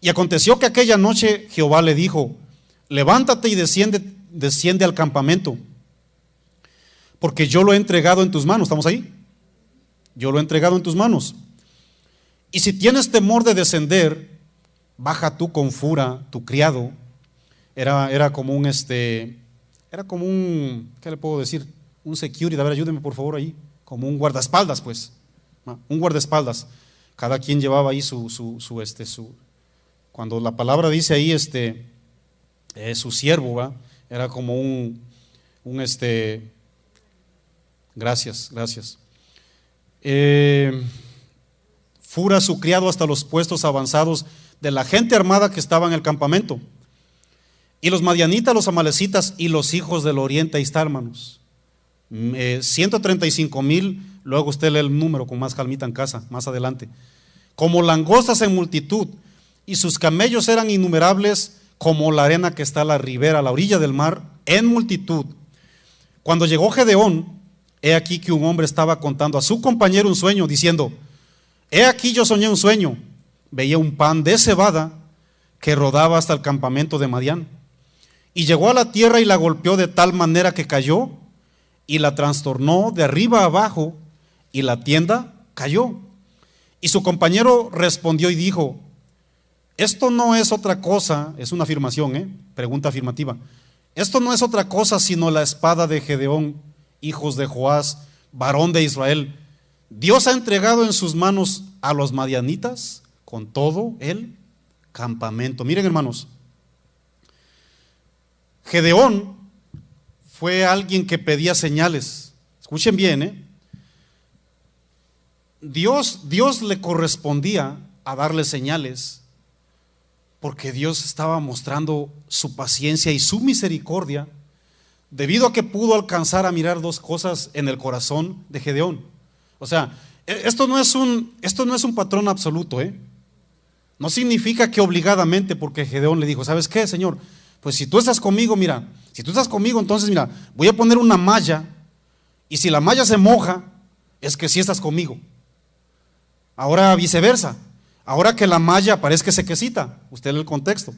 Y aconteció que aquella noche Jehová le dijo: levántate y desciende al campamento, porque yo lo he entregado en tus manos. ¿Estamos ahí? Yo lo he entregado en tus manos. Y si tienes temor de descender, baja tú con Fura, tu criado. Era como un, ¿qué le puedo decir? Un security, a ver, ayúdeme por favor ahí. Como un guardaespaldas, pues. Un guardaespaldas. Cada quien llevaba ahí cuando la palabra dice ahí, su siervo, ¿va? Era como gracias. Fura, su criado, hasta los puestos avanzados de la gente armada que estaba en el campamento. Y los madianitas, los amalecitas y los hijos del oriente, ahí está, hermanos. 135,000, luego usted lee el número con más calmita en casa, más adelante. Como langostas en multitud, y sus camellos eran innumerables como la arena que está a la ribera, a la orilla del mar, en multitud. Cuando llegó Gedeón, he aquí que un hombre estaba contando a su compañero un sueño, diciendo: he aquí yo soñé un sueño, veía un pan de cebada que rodaba hasta el campamento de Madián, y llegó a la tierra y la golpeó de tal manera que cayó, y la trastornó de arriba a abajo, y la tienda cayó. Y su compañero respondió y dijo: esto no es otra cosa, es una afirmación, pregunta afirmativa. Esto no es otra cosa sino la espada de Gedeón, hijos de Joás, varón de Israel. Dios ha entregado en sus manos a los madianitas con todo el campamento. Miren, hermanos, Gedeón fue alguien que pedía señales. Escuchen bien, Dios le correspondía a darle señales, Porque Dios estaba mostrando su paciencia y su misericordia debido a que pudo alcanzar a mirar dos cosas en el corazón de Gedeón. O sea, esto no es un patrón absoluto, ¿eh? No significa que obligadamente, porque Gedeón le dijo, ¿sabes qué, Señor? Pues si tú estás conmigo, mira, si tú estás conmigo, entonces mira, voy a poner una malla, y si la malla se moja, es que sí estás conmigo. Ahora viceversa, ahora que la malla parezca sequecita, usted lee el contexto.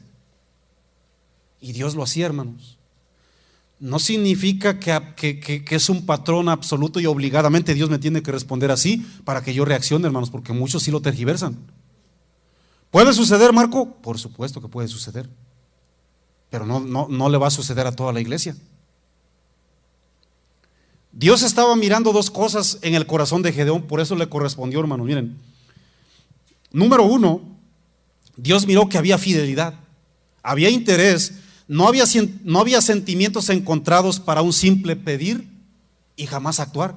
Y Dios lo hacía, hermanos. No significa que es un patrón absoluto y obligadamente Dios me tiene que responder así para que yo reaccione, hermanos, porque muchos sí lo tergiversan. ¿Puede suceder, Marco? Por supuesto que puede suceder, pero no le va a suceder a toda la iglesia. Dios estaba mirando dos cosas en el corazón de Gedeón, por eso le correspondió, hermanos. Miren, número uno, Dios miró que había fidelidad, había interés, no había sentimientos encontrados para un simple pedir y jamás actuar.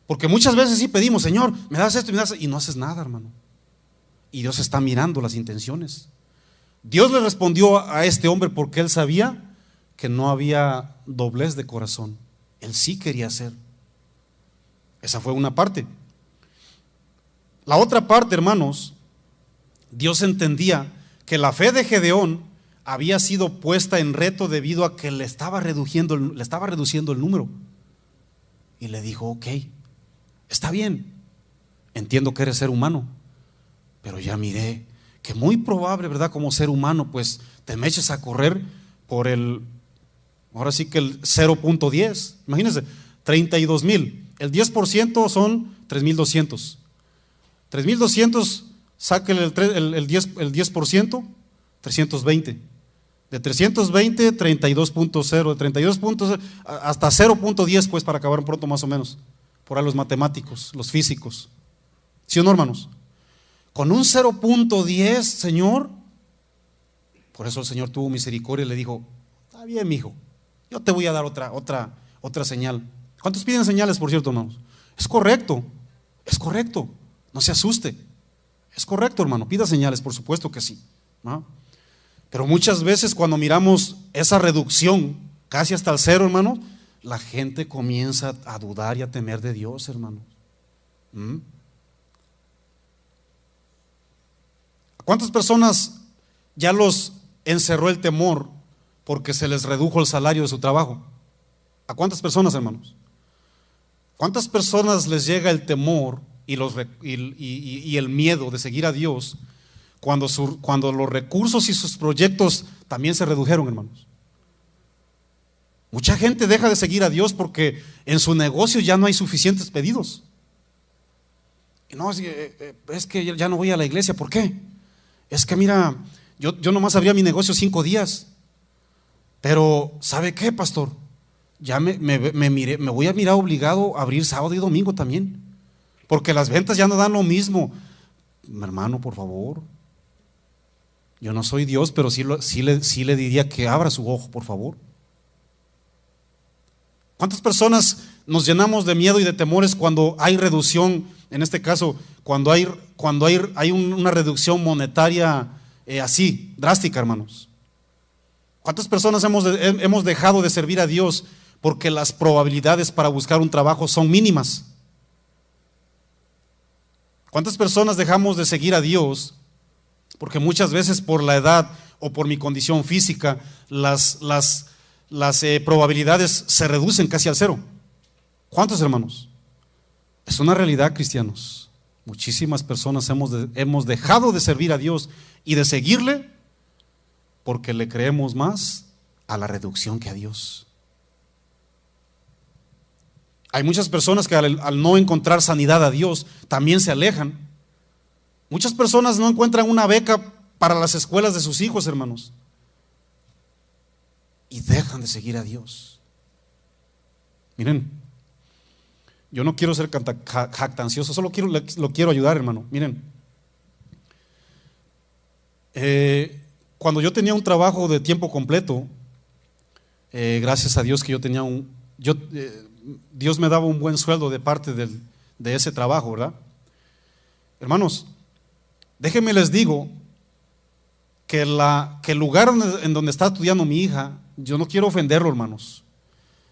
Porque muchas veces sí pedimos, Señor, me das esto y me das esto, y no haces nada, hermano. Y Dios está mirando las intenciones. Dios le respondió a este hombre porque él sabía que no había doblez de corazón. Él sí quería hacer. Esa fue una parte. La otra parte, hermanos, Dios entendía que la fe de Gedeón había sido puesta en reto debido a que le estaba reduciendo el número. Y le dijo, ok, está bien, entiendo que eres ser humano, pero ya miré que muy probable, ¿verdad? Como ser humano, pues te me eches a correr por ahora sí que el 0.10. Imagínense, 32,000. El 10% son 3,200. 3,200, sáquenle el 10%, 320. De 320, 32.0. De 32 hasta 0.10, pues para acabar pronto más o menos. Por ahí los matemáticos, los físicos. ¿Sí o no, hermanos? Con un 0.10, Señor, por eso el Señor tuvo misericordia y le dijo, está bien, mijo, yo te voy a dar otra señal. ¿Cuántos piden señales, por cierto, hermanos? Es correcto, no se asuste. Es correcto, hermano, pida señales, por supuesto que sí, ¿no? Pero muchas veces cuando miramos esa reducción casi hasta el cero, hermano, la gente comienza a dudar y a temer de Dios, hermano. ¿Cuántas personas ya los encerró el temor porque se les redujo el salario de su trabajo? ¿A cuántas personas, hermanos? ¿Cuántas personas les llega el temor y el miedo de seguir a Dios cuando los recursos y sus proyectos también se redujeron, hermanos? Mucha gente deja de seguir a Dios porque en su negocio ya no hay suficientes pedidos. Y no, es que ya no voy a la iglesia, ¿por qué? Es que mira, yo nomás abría mi negocio 5 días, pero ¿sabe qué, pastor? Ya me voy a mirar obligado a abrir sábado y domingo también, porque las ventas ya no dan lo mismo. Mi hermano, por favor, yo no soy Dios, pero sí le diría que abra su ojo, por favor. ¿Cuántas personas nos llenamos de miedo y de temores cuando hay reducción? En este caso, cuando hay una reducción monetaria así, drástica, hermanos. ¿Cuántas personas hemos dejado de servir a Dios porque las probabilidades para buscar un trabajo son mínimas? ¿Cuántas personas dejamos de seguir a Dios porque muchas veces por la edad o por mi condición física las probabilidades se reducen casi al cero? ¿Cuántos, hermanos? Es una realidad, cristianos. Muchísimas personas hemos dejado de servir a Dios y de seguirle porque le creemos más a la reducción que a Dios. Hay muchas personas que al no encontrar sanidad a Dios también se alejan. Muchas personas no encuentran una beca para las escuelas de sus hijos, hermanos, y dejan de seguir a Dios. Miren, yo no quiero ser jactancioso, solo lo quiero ayudar, hermano. Miren, cuando yo tenía un trabajo de tiempo completo, gracias a Dios que yo tenía Dios me daba un buen sueldo de parte de ese trabajo, ¿verdad? Hermanos, déjenme les digo que el lugar en donde está estudiando mi hija, yo no quiero ofenderlo, hermanos.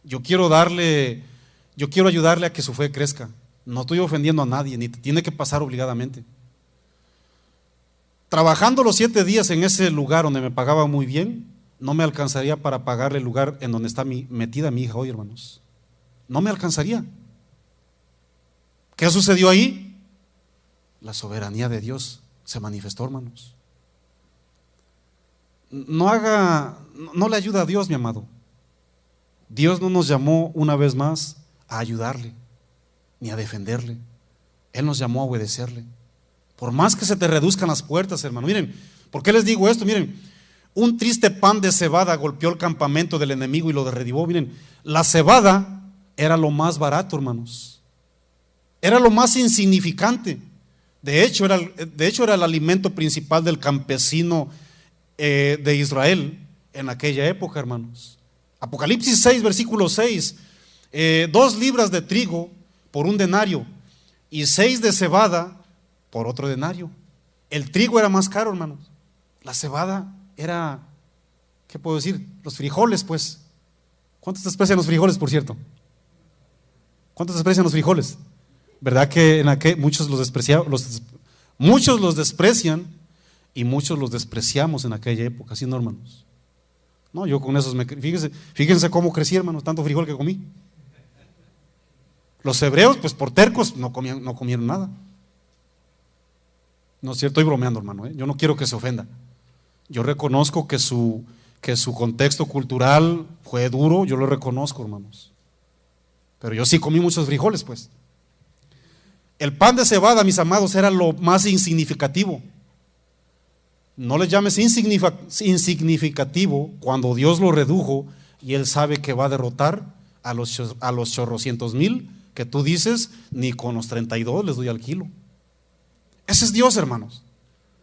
Yo quiero ayudarle a que su fe crezca. No estoy ofendiendo a nadie, ni te tiene que pasar obligadamente. Trabajando los 7 días en ese lugar donde me pagaba muy bien, no me alcanzaría para pagarle el lugar en donde está metida mi hija hoy, hermanos. No me alcanzaría. ¿Qué sucedió ahí? La soberanía de Dios se manifestó, hermanos. No le ayuda a Dios, mi amado. Dios no nos llamó una vez más a ayudarle, ni a defenderle. Él nos llamó a obedecerle. Por más que se te reduzcan las puertas, hermano. Miren, ¿por qué les digo esto? Miren, un triste pan de cebada golpeó el campamento del enemigo y lo derribó. Miren, la cebada era lo más barato, hermanos. Era lo más insignificante. De hecho, era el alimento principal del campesino de Israel en aquella época, hermanos. Apocalipsis 6, versículo 6. 2 libras de trigo por 1 denario y 6 de cebada por otro denario. El trigo era más caro, hermanos. La cebada era, ¿qué puedo decir? Los frijoles, pues. ¿Cuántos desprecian los frijoles, por cierto? ¿Cuántos desprecian los frijoles? ¿Verdad que muchos los desprecian y muchos los despreciamos en aquella época, ¿sí, no, hermanos? No, yo con esos fíjense cómo crecí, hermanos, tanto frijol que comí. Los hebreos, pues por tercos, no comieron nada. No es cierto, estoy bromeando, hermano, Yo no quiero que se ofenda. Yo reconozco que su contexto cultural fue duro, yo lo reconozco, hermanos. Pero yo sí comí muchos frijoles, pues. El pan de cebada, mis amados, era lo más insignificativo. No le llames insignificativo cuando Dios lo redujo y Él sabe que va a derrotar a los chorrocientos mil que tú dices, ni con los 32 les doy al kilo. Ese es Dios, hermanos.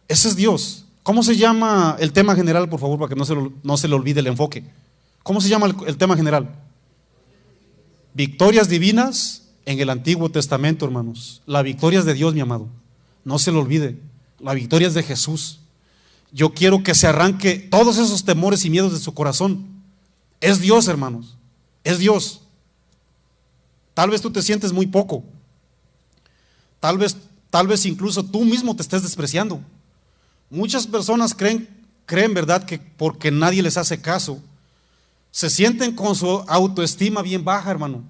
Ese es Dios. ¿Cómo se llama el tema general, por favor, para que no se le olvide el enfoque? ¿Cómo se llama el tema general? Victorias divinas en el Antiguo Testamento, hermanos. La victoria es de Dios, mi amado. No se le olvide. La victoria es de Jesús. Yo quiero que se arranque todos esos temores y miedos de su corazón. Es Dios, hermanos. Es Dios. Tal vez tú te sientes muy poco. Tal vez incluso tú mismo te estés despreciando. Muchas personas creen, ¿verdad?, que porque nadie les hace caso, se sienten con su autoestima bien baja, hermano.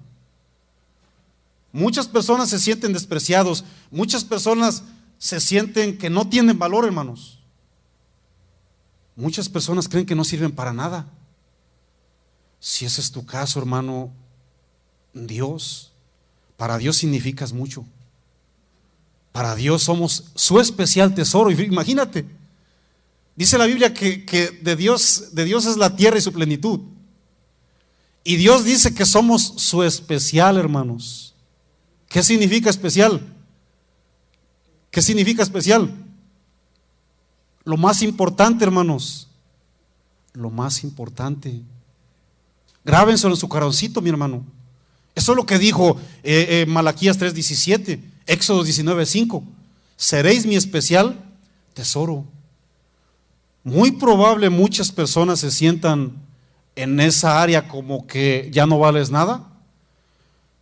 Muchas personas se sienten despreciados. Muchas personas se sienten que no tienen valor, hermanos. Muchas personas creen que no sirven para nada. Si ese es tu caso, hermano, para Dios significas mucho. Para Dios somos su especial tesoro. Imagínate, dice la Biblia que de Dios es la tierra y su plenitud. Y Dios dice que somos su especial, hermanos. ¿Qué significa especial? ¿Qué significa especial? Lo más importante, hermanos. Lo más importante. Grábenselo en su corazoncito, mi hermano. Eso es lo que dijo Malaquías 3:17, Éxodo 19:5. Seréis mi especial tesoro. Muy probable muchas personas se sientan en esa área como que ya no vales nada,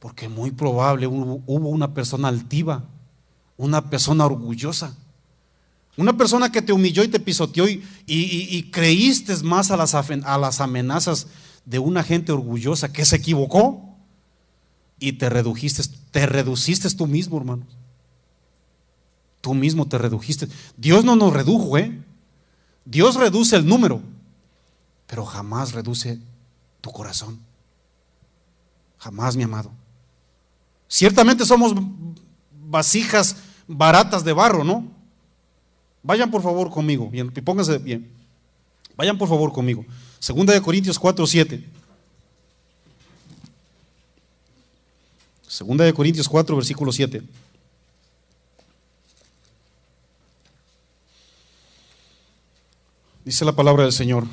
porque muy probable hubo una persona altiva, una persona orgullosa, una persona que te humilló y te pisoteó y creíste más a las amenazas de una gente orgullosa que se equivocó y te reduciste tú mismo, hermano. Tú mismo te redujiste. Dios no nos redujo, Dios reduce el número, pero jamás reduce tu corazón. Jamás, mi amado. Ciertamente somos vasijas baratas de barro, ¿no? Vayan por favor conmigo, bien, y pónganse bien. Vayan por favor conmigo. 2 Corintios 4:7. 2 Corintios 4, versículo 7. Dice la palabra del Señor: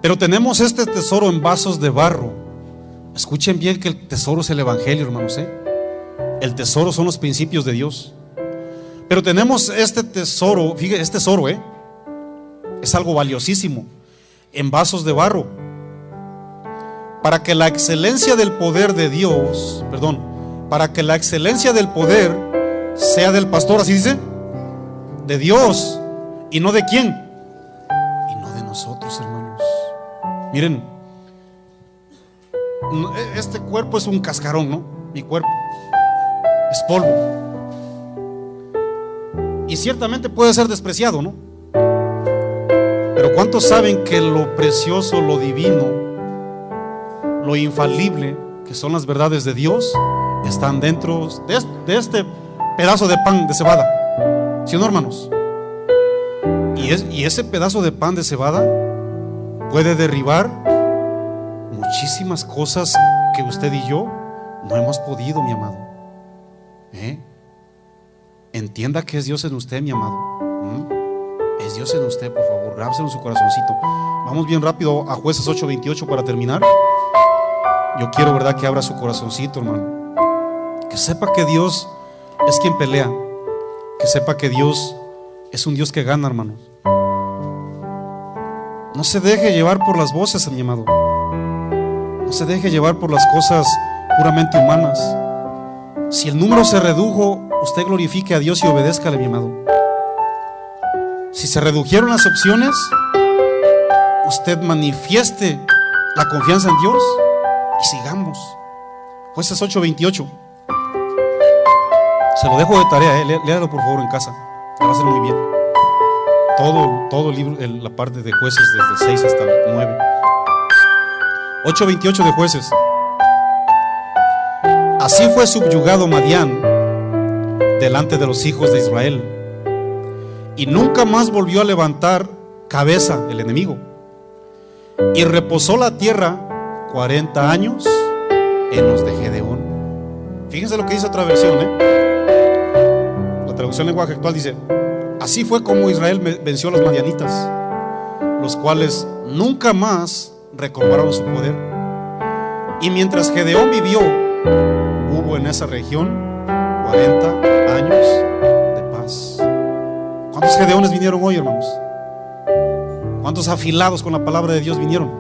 pero tenemos este tesoro en vasos de barro. Escuchen bien que el tesoro es el evangelio, hermanos, El tesoro son los principios de Dios. Pero tenemos este tesoro, fíjate, es tesoro, es algo valiosísimo, en vasos de barro, para que la excelencia del poder de Dios, para que la excelencia del poder sea del pastor, así dice, de Dios, y no de quién, y no de nosotros, hermanos. Miren, este cuerpo es un cascarón, ¿no? Mi cuerpo es polvo. Y ciertamente puede ser despreciado, ¿no? Pero ¿cuántos saben que lo precioso, lo divino, lo infalible, que son las verdades de Dios, están dentro de este pedazo de pan de cebada? ¿Sí o no, hermanos? Y ese pedazo de pan de cebada puede derribar muchísimas cosas que usted y yo no hemos podido, mi amado. Entienda que es Dios en usted, mi amado. Es Dios en usted, por favor, grábselo en su corazoncito. Vamos bien rápido a Jueces 8:28 para terminar. Yo quiero, ¿verdad?, que abra su corazoncito, hermano. Que sepa que Dios es quien pelea. Que sepa que Dios es un Dios que gana, hermanos. No se deje llevar por las voces, mi amado. No se deje llevar por las cosas puramente humanas. Si el número se redujo, usted glorifique a Dios y obedézcale, mi amado. Si se redujeron las opciones, usted manifieste la confianza en Dios y sigamos. Jueces 8:28. Se lo dejo de tarea, léalo por favor en casa. Lo va a hacer muy bien. Todo el libro, la parte de Jueces, desde el 6 hasta el 9. 8:28 de Jueces. Así fue subyugado Madián delante de los hijos de Israel, y nunca más volvió a levantar cabeza el enemigo. Y reposó la tierra 40 años en los de Gedeón. Fíjense lo que dice otra versión, La traducción lenguaje actual dice: así fue como Israel venció a los madianitas, los cuales nunca más recobraron su poder. Y mientras Gedeón vivió, hubo en esa región 40 años de paz. ¿Cuántos Gedeones vinieron hoy, hermanos? ¿Cuántos afilados con la palabra de Dios vinieron?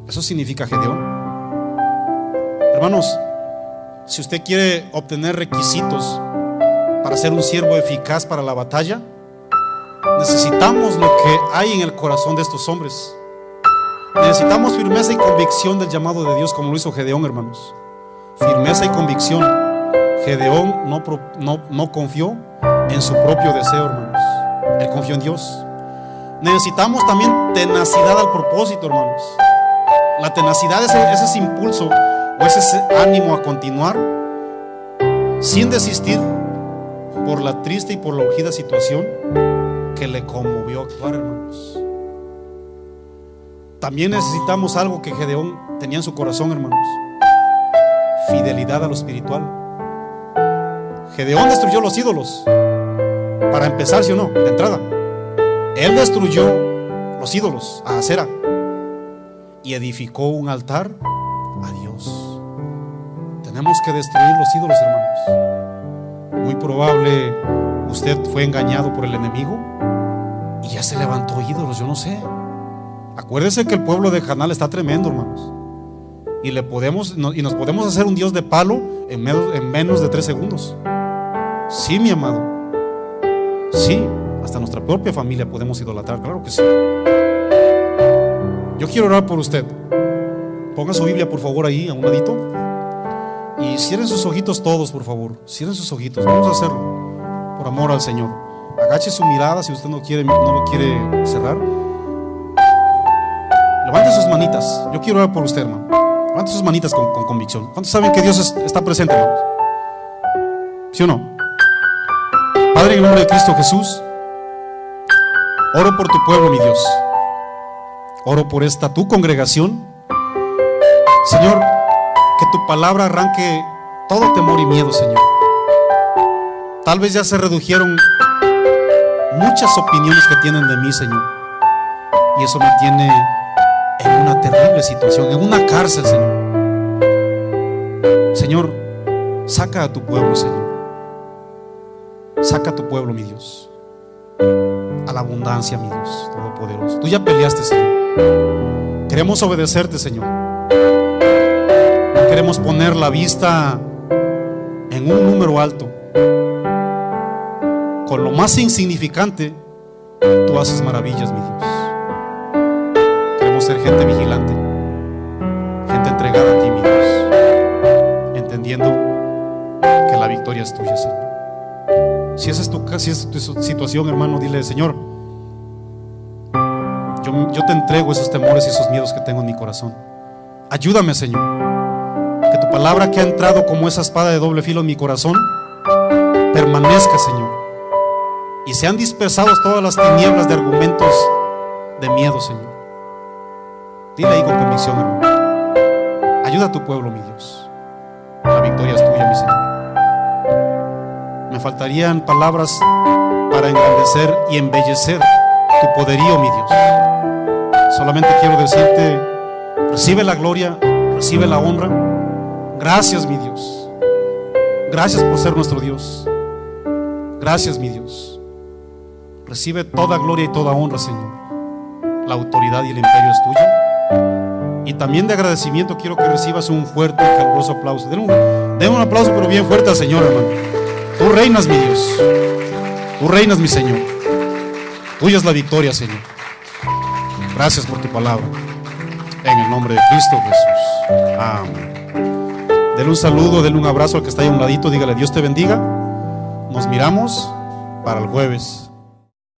Eso significa Gedeón. Hermanos, si usted quiere obtener requisitos para ser un siervo eficaz para la batalla, necesitamos lo que hay en el corazón de estos hombres. Necesitamos firmeza y convicción del llamado de Dios, como lo hizo Gedeón, hermanos. Firmeza y convicción. Gedeón no confió en su propio deseo, hermanos. Él confió en Dios. Necesitamos también tenacidad al propósito, hermanos. La tenacidad es ese impulso o ese ánimo a continuar sin desistir por la triste y por la urgida situación que le conmovió actuar, hermanos. También necesitamos algo que Gedeón tenía en su corazón, hermanos: fidelidad a lo espiritual. Gedeón destruyó los ídolos, para empezar, ¿sí o no? De entrada, él destruyó los ídolos, a Acera, y edificó un altar a Dios. Tenemos que destruir los ídolos, hermanos. Muy probable usted fue engañado por el enemigo y ya se levantó ídolos, yo no sé. Acuérdese que el pueblo de Canal está tremendo, hermanos, y nos podemos hacer un Dios de palo en menos de 3 segundos. Sí, mi amado. Sí, hasta nuestra propia familia podemos idolatrar, claro que sí. Yo quiero orar por usted. Ponga su Biblia, por favor, ahí a un ladito, y cierren sus ojitos todos, por favor. Cierren sus ojitos, vamos a hacerlo por amor al Señor. Agache su mirada si usted no lo quiere cerrar. Levante sus manitas. Yo quiero orar por usted, hermano. Levante sus manitas con convicción. ¿Cuántos saben que Dios está presente, hermanos? ¿Sí o no? Padre, en el nombre de Cristo Jesús, oro por tu pueblo, mi Dios. Oro por esta tu congregación, Señor. Que tu palabra arranque todo temor y miedo, Señor. Tal vez ya se redujeron muchas opiniones que tienen de mí, Señor, y eso me tiene en una terrible situación, en una cárcel, Señor. Señor, saca a tu pueblo, Señor. Saca a tu pueblo, mi Dios, a la abundancia, mi Dios todopoderoso. Tú ya peleaste, Señor. Queremos obedecerte, Señor. No queremos poner la vista en un número alto. Con lo más insignificante, tú haces maravillas, mi Dios. Queremos ser gente vigilante, gente entregada a ti, mi Dios, entendiendo que la victoria es tuya, Señor. Si esa es tu situación, hermano, dile: Señor, yo te entrego esos temores y esos miedos que tengo en mi corazón. Ayúdame, Señor, que tu palabra, que ha entrado como esa espada de doble filo en mi corazón, permanezca, Señor, y sean dispersados todas las tinieblas de argumentos de miedo, Señor. Dile ahí con convicción, hermano. Ayuda a tu pueblo, mi Dios. La victoria es tuya, mi Señor. Me faltarían palabras para engrandecer y embellecer tu poderío, mi Dios. Solamente quiero decirte: recibe la gloria, recibe la honra. Gracias, mi Dios. Gracias por ser nuestro Dios. Gracias, mi Dios. Recibe toda gloria y toda honra, Señor. La autoridad y el imperio es tuyo. Y también de agradecimiento quiero que recibas un fuerte y caluroso aplauso. Den un aplauso, pero bien fuerte al Señor, hermano. Tú reinas, mi Dios. Tú reinas, mi Señor. Tuya es la victoria, Señor. Gracias por tu palabra. En el nombre de Cristo Jesús. Amén. Denle un saludo, denle un abrazo al que está ahí a un ladito. Dígale: Dios te bendiga. Nos miramos para el jueves.